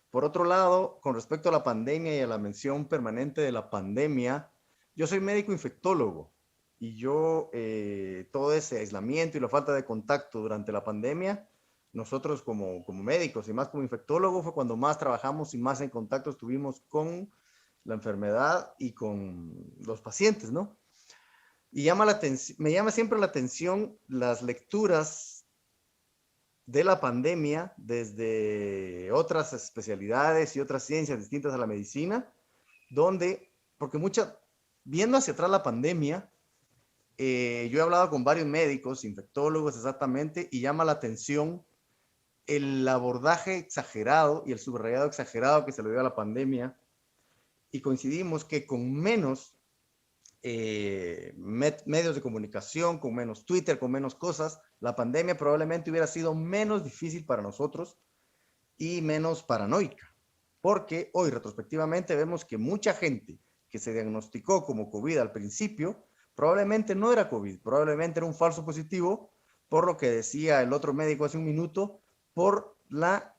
Por otro lado, con respecto a la pandemia y a la mención permanente de la pandemia, yo soy médico infectólogo y yo, todo ese aislamiento y la falta de contacto durante la pandemia, nosotros como médicos y más como infectólogos fue cuando más trabajamos y más en contacto estuvimos con la enfermedad y con los pacientes, ¿no? Y me llama siempre la atención las lecturas de la pandemia desde otras especialidades y otras ciencias distintas a la medicina, porque viendo hacia atrás la pandemia, yo he hablado con varios médicos, infectólogos exactamente, y llama la atención el abordaje exagerado y el subrayado exagerado que se le dio a la pandemia, y coincidimos que con menos medios de comunicación, con menos Twitter, con menos cosas, la pandemia probablemente hubiera sido menos difícil para nosotros y menos paranoica, porque hoy retrospectivamente vemos que mucha gente que se diagnosticó como COVID al principio, probablemente no era COVID, probablemente era un falso positivo, por lo que decía el otro médico hace un minuto, por la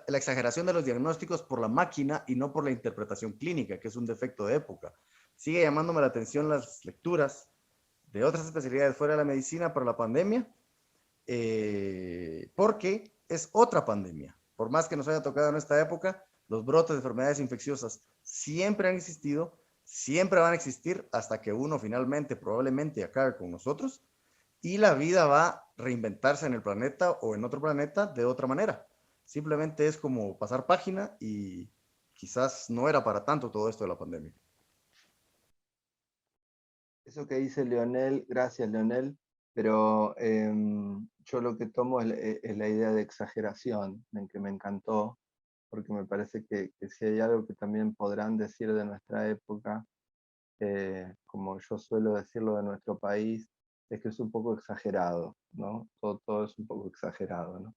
exageración de los diagnósticos por la máquina y no por la interpretación clínica, que es un defecto de época. Sigue llamándome la atención las lecturas de otras especialidades fuera de la medicina para la pandemia, porque es otra pandemia. Por más que nos haya tocado en esta época, los brotes de enfermedades infecciosas siempre han existido, siempre van a existir hasta que uno finalmente probablemente acabe con nosotros y la vida va a reinventarse en el planeta o en otro planeta de otra manera. Simplemente es como pasar página y quizás no era para tanto todo esto de la pandemia. Eso que dice Leonel, gracias Leonel, pero yo lo que tomo es la idea de exageración, en que me encantó, porque me parece que si hay algo que también podrán decir de nuestra época, como yo suelo decirlo de nuestro país, es que es un poco exagerado, ¿no? Todo es un poco exagerado, ¿no?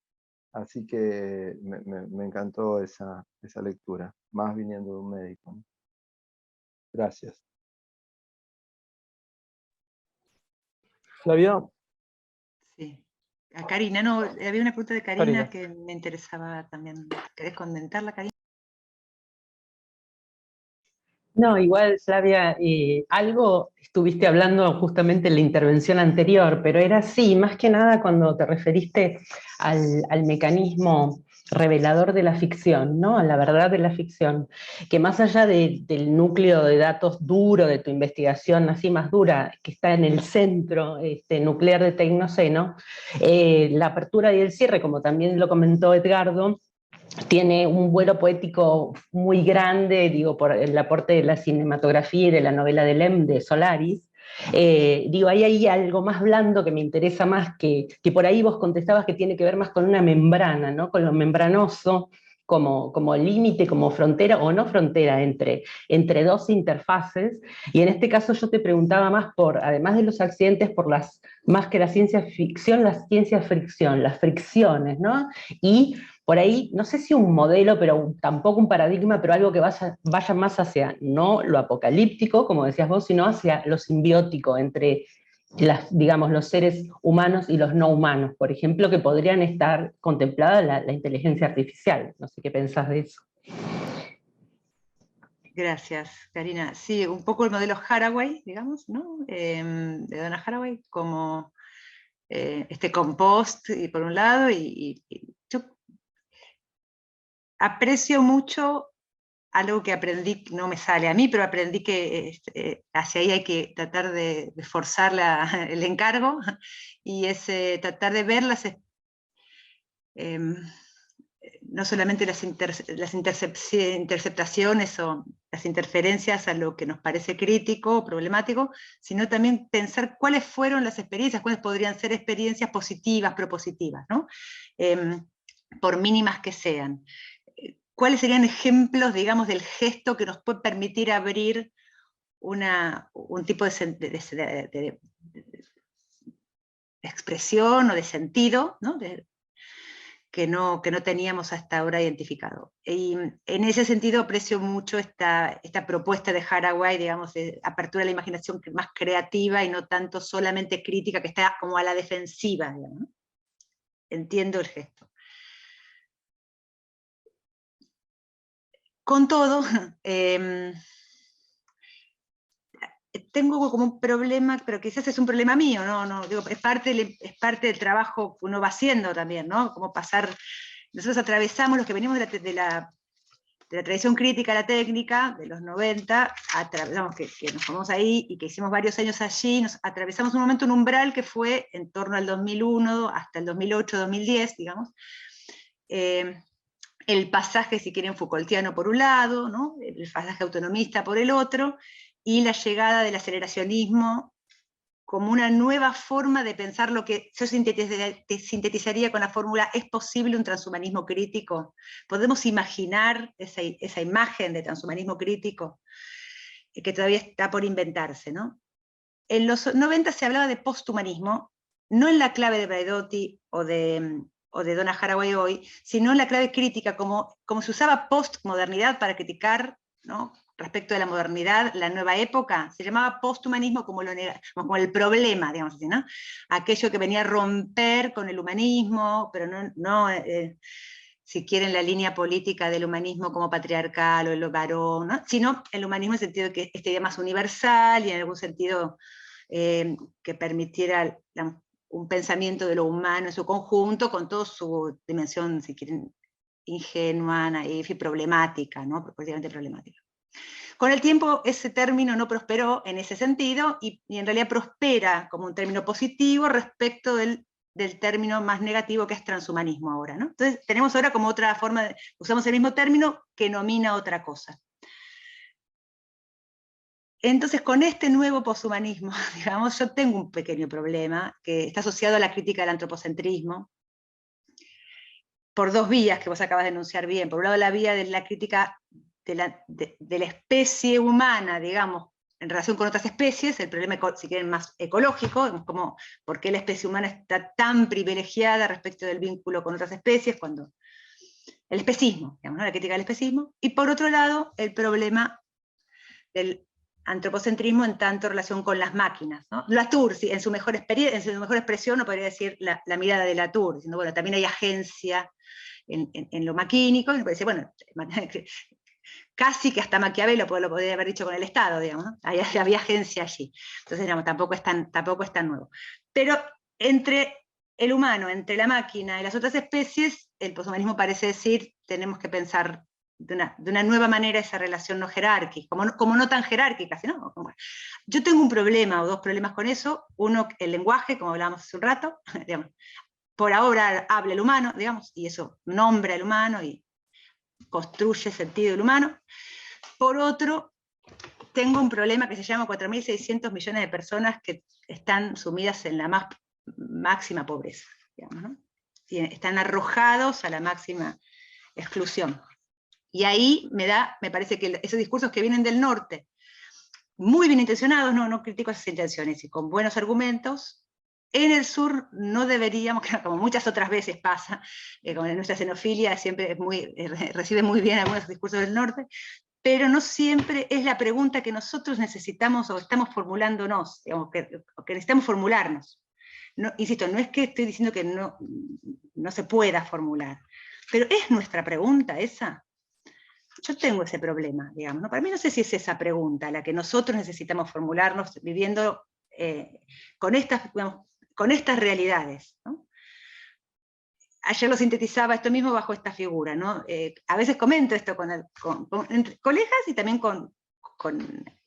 Así que me encantó esa lectura, más viniendo de un médico, ¿no? Gracias. Flavia. Sí. A Karina, no, había una pregunta de Karina que me interesaba también. ¿Querés comentarla, Karina? No, igual, Flavia, algo estuviste hablando justamente en la intervención anterior, pero era así, más que nada cuando te referiste al mecanismo revelador de la ficción, ¿no? A la verdad de la ficción, que más allá del núcleo de datos duro de tu investigación, así más dura, que está en el centro nuclear de Tecnoceno, la apertura y el cierre, como también lo comentó Edgardo, tiene un vuelo poético muy grande, digo, por el aporte de la cinematografía y de la novela de Lem, de Solaris. Digo, ahí hay algo más blando que me interesa más, que por ahí vos contestabas que tiene que ver más con una membrana, ¿no? Con lo membranoso, como límite, como frontera o no frontera entre dos interfaces. Y en este caso yo te preguntaba más por, además de los accidentes, por más que la ciencia ficción, la ciencia fricción, las fricciones, ¿no? Y por ahí, no sé si un modelo, pero tampoco un paradigma, pero algo que vaya más hacia, no lo apocalíptico, como decías vos, sino hacia lo simbiótico entre digamos, los seres humanos y los no humanos, por ejemplo, que podrían estar contemplada la inteligencia artificial. No sé qué pensás de eso. Gracias, Karina. Sí, un poco el modelo Haraway, digamos, ¿no? De Donna Haraway, como este compost, y por un lado, y yo aprecio mucho algo que aprendí, no me sale a mí, pero aprendí que hacia ahí hay que tratar de forzar el encargo, y es tratar de ver no solamente las interceptaciones o las interferencias a lo que nos parece crítico o problemático, sino también pensar cuáles fueron las experiencias, cuáles podrían ser experiencias positivas, propositivas, ¿no? Por mínimas que sean. ¿Cuáles serían ejemplos, digamos, del gesto que nos puede permitir abrir un tipo de expresión o de sentido, ¿no? Que no teníamos hasta ahora identificado? Y en ese sentido aprecio mucho esta propuesta de Haraway, digamos, de apertura a la imaginación más creativa y no tanto solamente crítica, que está como a la defensiva, digamos, ¿no? Entiendo el gesto. Con todo, tengo como un problema, pero quizás es un problema mío, no digo, es parte del trabajo que uno va haciendo también, ¿no? Como pasar, nosotros atravesamos, los que venimos de la tradición crítica a la técnica, de los 90, atravesamos, que nos formamos ahí y que hicimos varios años allí, nos atravesamos un momento, un umbral que fue en torno al 2001 hasta el 2008, 2010, digamos, el pasaje, si quieren, Foucaultiano por un lado, ¿no? El pasaje autonomista por el otro, y la llegada del aceleracionismo como una nueva forma de pensar lo que yo sintetizaría con la fórmula: ¿es posible un transhumanismo crítico? ¿Podemos imaginar esa imagen de transhumanismo crítico que todavía está por inventarse, ¿no? En los 90 se hablaba de posthumanismo, no en la clave de Braidotti o de Donna Haraway hoy, sino en la clave crítica, como se usaba postmodernidad para criticar, ¿no?, respecto de la modernidad, la nueva época, se llamaba posthumanismo como el problema, digamos así, ¿no? Aquello que venía a romper con el humanismo, pero no si quieren, la línea política del humanismo como patriarcal o el varón, ¿no? Sino el humanismo en el sentido de que este idea más universal y en algún sentido que permitiera un pensamiento de lo humano en su conjunto, con toda su dimensión, si quieren, ingenua, naif y problemática, ¿no? Prácticamente problemática. Con el tiempo ese término no prosperó en ese sentido y en realidad prospera como un término positivo respecto del término más negativo que es transhumanismo ahora, ¿no? Entonces tenemos ahora como otra forma, usamos el mismo término que nomina otra cosa. Entonces con este nuevo poshumanismo, digamos, yo tengo un pequeño problema que está asociado a la crítica del antropocentrismo, por dos vías que vos acabas de enunciar bien. Por un lado, la vía de la crítica de la especie humana, digamos, en relación con otras especies, el problema, si quieren, más ecológico, como por qué la especie humana está tan privilegiada respecto del vínculo con otras especies, cuando el especismo, digamos, ¿no? La crítica del especismo, y por otro lado, el problema del antropocentrismo en tanto relación con las máquinas, ¿no? Latour, sí, en su mejor expresión, no podría decir la mirada de Latour, diciendo, bueno, también hay agencia en lo maquínico, y me parece, bueno, casi que hasta Maquiavelo lo podría haber dicho con el Estado, digamos, ¿no? Había agencia allí. Entonces, digamos, tampoco es tan nuevo. Pero entre el humano, entre la máquina y las otras especies, el poshumanismo parece decir, tenemos que pensar de una nueva manera esa relación no jerárquica, como no tan jerárquica, sino, yo tengo un problema o dos problemas con eso. Uno, el lenguaje, como hablábamos hace un rato, digamos, por ahora habla el humano, digamos, y eso nombra el humano y construye sentido del humano. Por otro, tengo un problema que se llama 4.600 millones de personas que están sumidas en la máxima pobreza, digamos, ¿no? Están arrojados a la máxima exclusión. Y ahí me parece que esos discursos que vienen del norte, muy bien intencionados, no critico esas intenciones, y con buenos argumentos, en el sur no deberíamos, como muchas otras veces pasa, como en nuestra xenofilia siempre recibe muy bien algunos discursos del norte, pero no siempre es la pregunta que nosotros necesitamos o estamos formulándonos, digamos, que necesitamos formularnos. No, insisto, no es que estoy diciendo que no se pueda formular, pero ¿es nuestra pregunta esa? Yo tengo ese problema, digamos, ¿no? Para mí no sé si es esa pregunta la que nosotros necesitamos formularnos viviendo con estas realidades, ¿no? Ayer lo sintetizaba esto mismo bajo esta figura, ¿no? A veces comento esto entre colegas y también con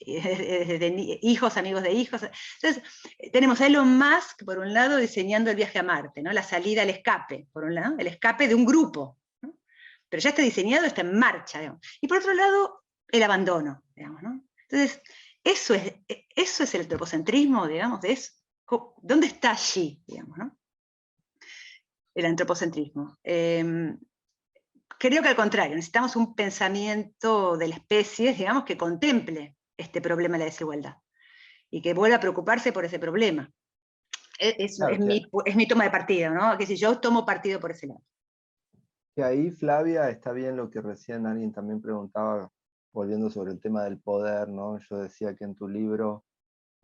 hijos, amigos de hijos. Entonces, tenemos a Elon Musk, por un lado, diseñando el viaje a Marte, ¿no? La salida al escape, por un lado, el escape de un grupo, ¿no? Pero ya está diseñado, está en marcha, digamos. Y por otro lado, el abandono, digamos, ¿no? Entonces, eso es el antropocentrismo, digamos, de eso. ¿Dónde está allí, digamos, ¿no? El antropocentrismo. Creo que al contrario, necesitamos un pensamiento de la especie, digamos, que contemple este problema de la desigualdad y que vuelva a preocuparse por ese problema. Claro, es mi toma de partido, ¿no? Que si yo tomo partido por ese lado. Que ahí, Flavia, está bien lo que recién alguien también preguntaba, volviendo sobre el tema del poder, ¿no? Yo decía que en tu libro,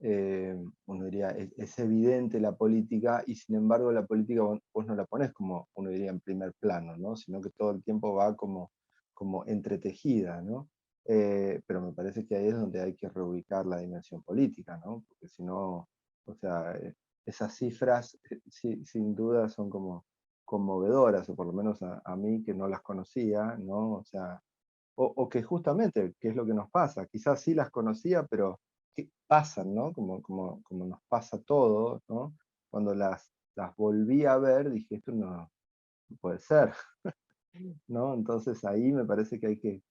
uno diría, es evidente la política, y sin embargo la política vos no la pones como, uno diría, en primer plano, ¿no? Sino que todo el tiempo va como entretejida, ¿no? Pero me parece que ahí es donde hay que reubicar la dimensión política, ¿no? Porque si no, o sea, esas cifras sin duda son como conmovedoras, o por lo menos a mí que no las conocía, ¿no? O sea, o que justamente, ¿qué es lo que nos pasa? Quizás sí las conocía, pero ¿qué pasan, ¿no? Como nos pasa a todos, ¿no? Cuando las volví a ver, dije, esto no puede ser, ¿no? Entonces ahí me parece que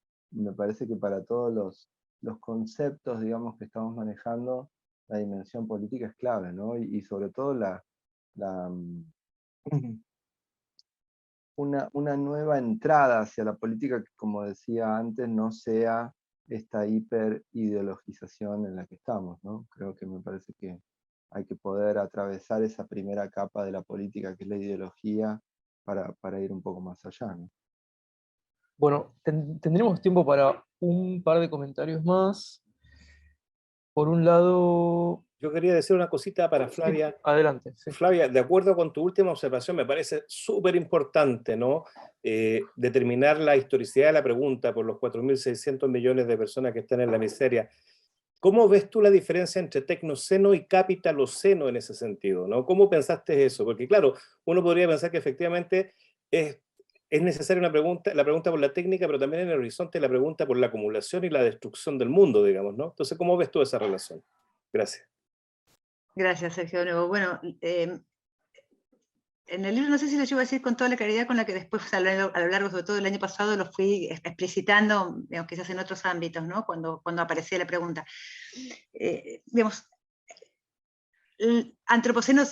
para todos los conceptos, digamos, que estamos manejando, la dimensión política es clave, ¿no? Y sobre todo una nueva entrada hacia la política que, como decía antes, no sea esta hiperideologización en la que estamos, ¿no? Creo que me parece que hay que poder atravesar esa primera capa de la política, que es la ideología, para ir un poco más allá, ¿no? Bueno, tendremos tiempo para un par de comentarios más. Por un lado... Yo quería decir una cosita para Sí, Flavia. adelante. Sí. Flavia, de acuerdo con tu última observación, me parece súper importante, ¿no? Determinar la historicidad de la pregunta por los 4.600 millones de personas que están en la miseria. ¿Cómo ves tú la diferencia entre tecnoceno y capitaloceno en ese sentido, ¿no? ¿Cómo pensaste eso? Porque claro, uno podría pensar que efectivamente es necesaria la pregunta por la técnica, pero también en el horizonte la pregunta por la acumulación y la destrucción del mundo, digamos, ¿no? Entonces, ¿cómo ves tú esa relación? Gracias. Gracias, Sergio, de nuevo. Bueno, en el libro, no sé si lo llevo a decir con toda la claridad con la que después a lo largo, sobre todo del año pasado, lo fui explicitando, digamos, quizás en otros ámbitos, ¿no? Cuando aparecía la pregunta. Digamos, el antropoceno,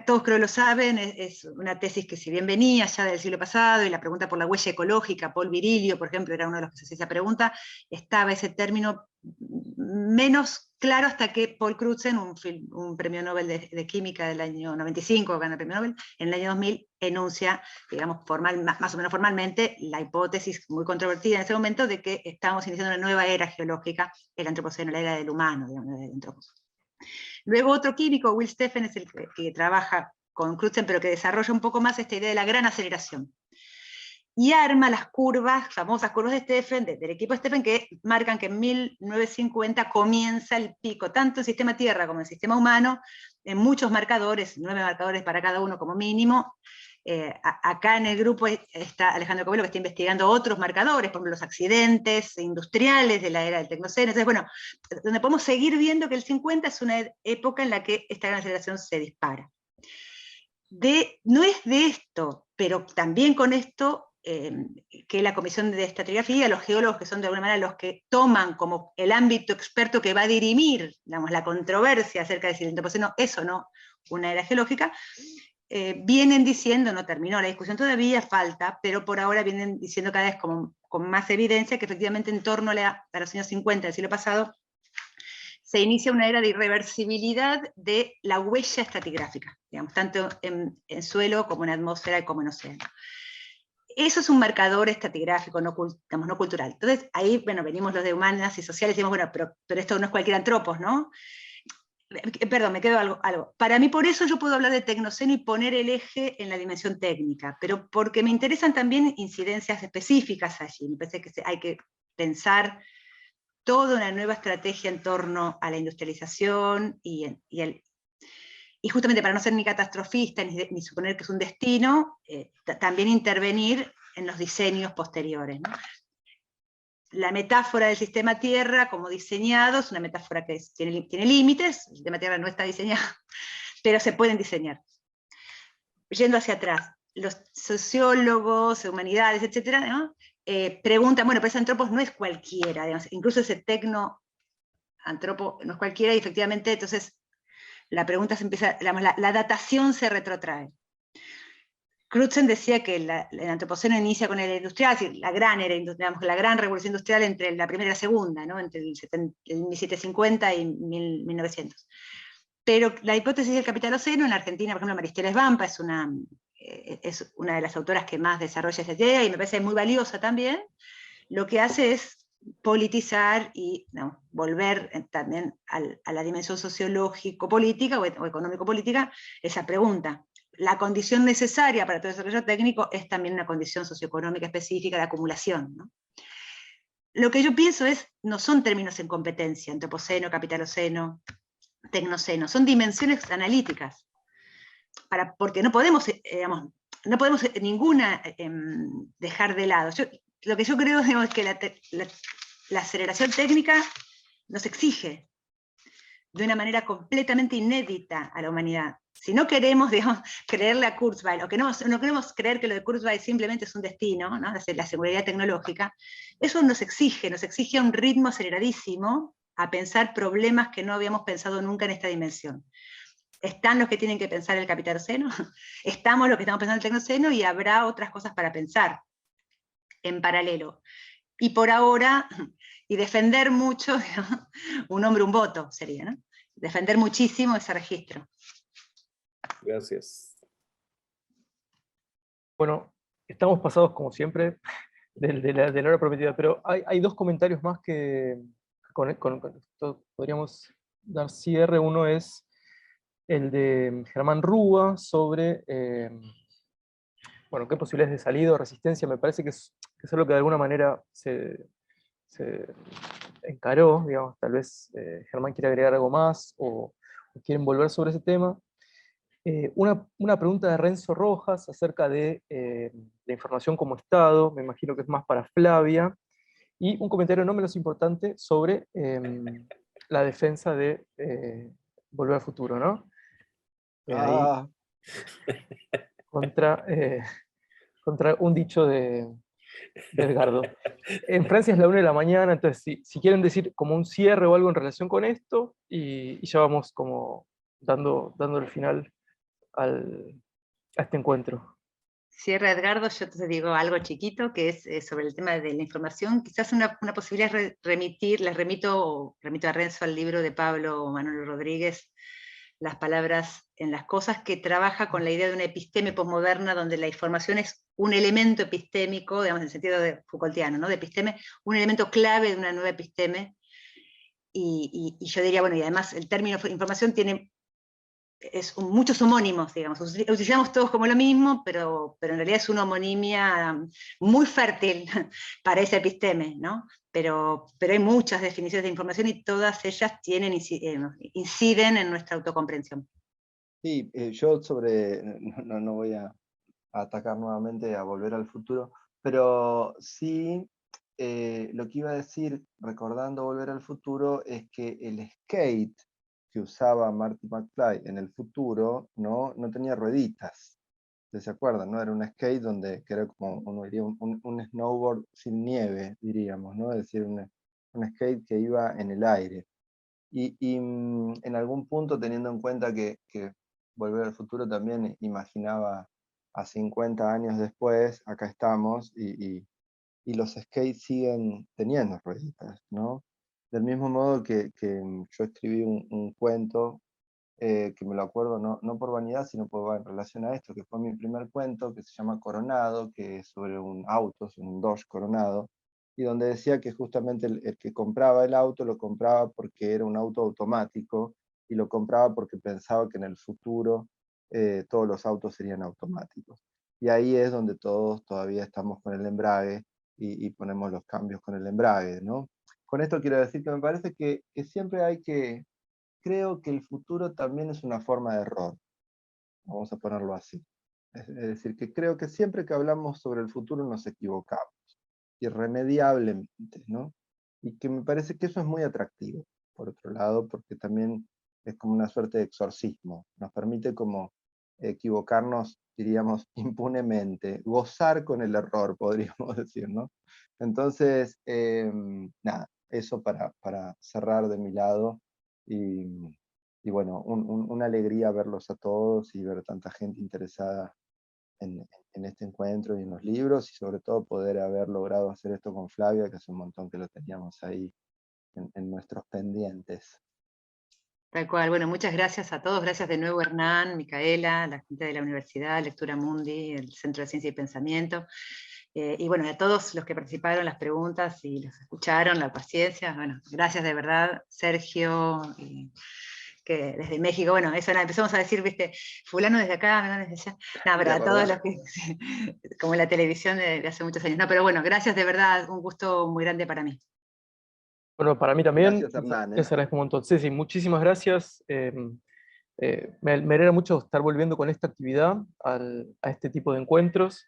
todos creo lo saben, es una tesis que si bien venía ya del siglo pasado, y la pregunta por la huella ecológica, Paul Virilio, por ejemplo, era uno de los que se hacía esa pregunta, estaba ese término menos claro hasta que Paul Crutzen, un premio Nobel de Química del año 95, gana el premio Nobel, en el año 2000 enuncia, digamos, más o menos formalmente, la hipótesis muy controvertida en ese momento de que estábamos iniciando una nueva era geológica, el antropoceno, la era del humano, digamos, del antropoceno. Luego otro químico, Will Steffen, es el que trabaja con Crutzen, pero que desarrolla un poco más esta idea de la gran aceleración. Y arma las curvas, famosas curvas de Steffen, del equipo de Steffen, que marcan que en 1950 comienza el pico, tanto en sistema Tierra como en sistema humano, en muchos marcadores, 9 marcadores para cada uno como mínimo. Acá en el grupo está Alejandro Covelo, que está investigando otros marcadores, por ejemplo, los accidentes industriales de la era del Tecnoceno. Entonces, bueno, donde podemos seguir viendo que el 50 es una época en la que esta gran aceleración se dispara. No es de esto, pero también con esto, que la Comisión de Estratigrafía, los geólogos que son de alguna manera los que toman como el ámbito experto que va a dirimir, digamos, la controversia acerca de si el antropoceno es o no una era geológica, vienen diciendo, no terminó la discusión todavía, falta, pero por ahora vienen diciendo cada vez con más evidencia que efectivamente en torno a los años 50 del siglo pasado se inicia una era de irreversibilidad de la huella estratigráfica, digamos, tanto en suelo como en atmósfera como en océano. Eso es un marcador estratigráfico, no cultural. Entonces, ahí, bueno, venimos los de humanas y sociales y decimos, bueno, pero esto no es cualquier antropos, ¿no? Perdón, me quedo algo. Para mí, por eso yo puedo hablar de tecnoceno y poner el eje en la dimensión técnica, pero porque me interesan también incidencias específicas allí. Me parece que hay que pensar toda una nueva estrategia en torno a la industrialización y justamente para no ser ni catastrofista ni suponer que es un destino, también intervenir en los diseños posteriores, ¿no? La metáfora del sistema Tierra como diseñado es una metáfora que tiene límites, el sistema Tierra no está diseñado, pero se pueden diseñar. Yendo hacia atrás, los sociólogos, humanidades, etcétera, ¿no? Preguntan, bueno, pero ese antropos no es cualquiera, digamos, incluso ese tecno-antropo no es cualquiera, y efectivamente, entonces, la pregunta se empieza, digamos, la datación se retrotrae. Crutzen decía que el antropoceno inicia con la era industrial, es decir, la gran era industrial, la gran revolución industrial entre la primera y la segunda, ¿no? Entre el 1750 y 1900. Pero la hipótesis del capitaloceno, en Argentina, por ejemplo, Maristela Svampa es una de las autoras que más desarrolla esa idea, y me parece muy valiosa también. Lo que hace es politizar y volver también a la dimensión sociológico-política o económico-política esa pregunta. La condición necesaria para todo el desarrollo técnico es también una condición socioeconómica específica de acumulación, ¿no? Lo que yo pienso no son términos en competencia, antropoceno, capitaloceno, tecnoceno, son dimensiones analíticas, porque no podemos, ninguna dejar de lado. Lo que yo creo, es que la aceleración técnica nos exige de una manera completamente inédita a la humanidad. Si no queremos, creerle a Kurzweil, o que no queremos creer que lo de Kurzweil simplemente es un destino, ¿no? La seguridad tecnológica, eso nos exige a un ritmo aceleradísimo a pensar problemas que no habíamos pensado nunca en esta dimensión. Están los que tienen que pensar el capitaloceno, estamos los que estamos pensando el tecnoceno, y habrá otras cosas para pensar en paralelo. Y por ahora, y defender mucho, un hombre, un voto sería, ¿no? Defender muchísimo ese registro. Gracias. Bueno, estamos pasados como siempre de la hora prometida, pero hay dos comentarios más que con esto podríamos dar cierre. Uno es el de Germán Rúa sobre bueno, qué posibilidades de salida o resistencia. Me parece que es algo que de alguna manera se encaró, digamos, tal vez Germán quiere agregar algo más o quieren volver sobre ese tema. Una pregunta de Renzo Rojas acerca de la información como Estado, me imagino que es más para Flavia, y un comentario no menos importante sobre la defensa de Volver al Futuro, ¿no? Ahí, contra un dicho de Edgardo. En Francia es la 1 de la mañana, entonces si quieren decir como un cierre o algo en relación con esto, y ya vamos como dando el final a este encuentro. Cierra Edgardo, yo te digo algo chiquito, que es sobre el tema de la información. Quizás una posibilidad es remitir, remito a Renzo al libro de Pablo Manuel Rodríguez, Las palabras en las cosas, que trabaja con la idea de una episteme posmoderna, donde la información es un elemento epistémico, digamos en el sentido de Foucaultiano, ¿no? De episteme, un elemento clave de una nueva episteme. Y yo diría, bueno, y además el término información tiene muchos homónimos, digamos, utilizamos todos como lo mismo, pero en realidad es una homonimia muy fértil para ese episteme, ¿no? Pero hay muchas definiciones de información y todas ellas inciden en nuestra autocomprensión. Sí, yo no voy a atacar nuevamente a Volver al Futuro, pero sí lo que iba a decir, recordando Volver al Futuro, es que el skate que usaba Marty McFly en el futuro no tenía rueditas. ¿Se acuerdan? ¿No? Era un skate que era como uno diría un snowboard sin nieve, diríamos, ¿no? Es decir, un skate que iba en el aire. Y en algún punto, teniendo en cuenta que Volver al Futuro también imaginaba a 50 años después, acá estamos, y los skates siguen teniendo rueditas, ¿no? Del mismo modo que yo escribí un cuento, que me lo acuerdo no por vanidad, sino en relación a esto, que fue mi primer cuento, que se llama Coronado, que es sobre un auto, sobre un Dodge Coronado, y donde decía que justamente el que compraba el auto lo compraba porque era un auto automático, y lo compraba porque pensaba que en el futuro todos los autos serían automáticos. Y ahí es donde todos todavía estamos con el embrague, y ponemos los cambios con el embrague, ¿no? Con esto quiero decir que me parece que siempre hay que... Creo que el futuro también es una forma de error, vamos a ponerlo así. Es decir, que creo que siempre que hablamos sobre el futuro nos equivocamos, irremediablemente, ¿no? Y que me parece que eso es muy atractivo, por otro lado, porque también es como una suerte de exorcismo, nos permite como equivocarnos, diríamos, impunemente, gozar con el error, podríamos decir, ¿no? Entonces, nada, eso para cerrar de mi lado. Y bueno, una alegría verlos a todos y ver tanta gente interesada en este encuentro y en los libros, y sobre todo poder haber logrado hacer esto con Flavia, que hace un montón que lo teníamos ahí en nuestros pendientes. Tal cual, bueno, muchas gracias a todos, gracias de nuevo Hernán, Micaela, la gente de la universidad, Lectura Mundi, el Centro de Ciencia y Pensamiento, y bueno, a todos los que participaron, las preguntas y los escucharon, la paciencia, bueno, gracias de verdad, Sergio, que desde México, bueno, eso nada, empezamos a decir, viste, fulano desde acá, no desde allá, no, pero a todos los que, como la televisión de hace muchos años, no, pero bueno, gracias de verdad, un gusto muy grande para mí. Bueno, para mí también, Gracias, Hernán. les agradezco un montón. Sí, muchísimas gracias. Me alegra mucho estar volviendo con esta actividad a este tipo de encuentros.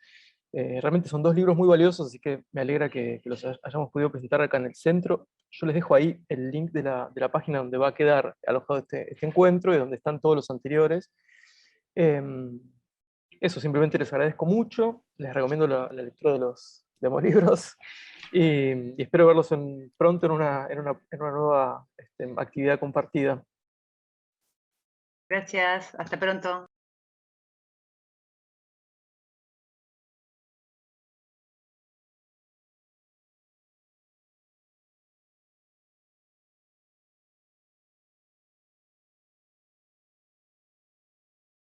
Realmente son dos libros muy valiosos, así que me alegra que los hayamos podido presentar acá en el centro. Yo les dejo ahí el link de la página donde va a quedar alojado este encuentro y donde están todos los anteriores. Eso, simplemente les agradezco mucho, les recomiendo la lectura de los libros, y espero verlos pronto en una nueva actividad compartida. Gracias, hasta pronto.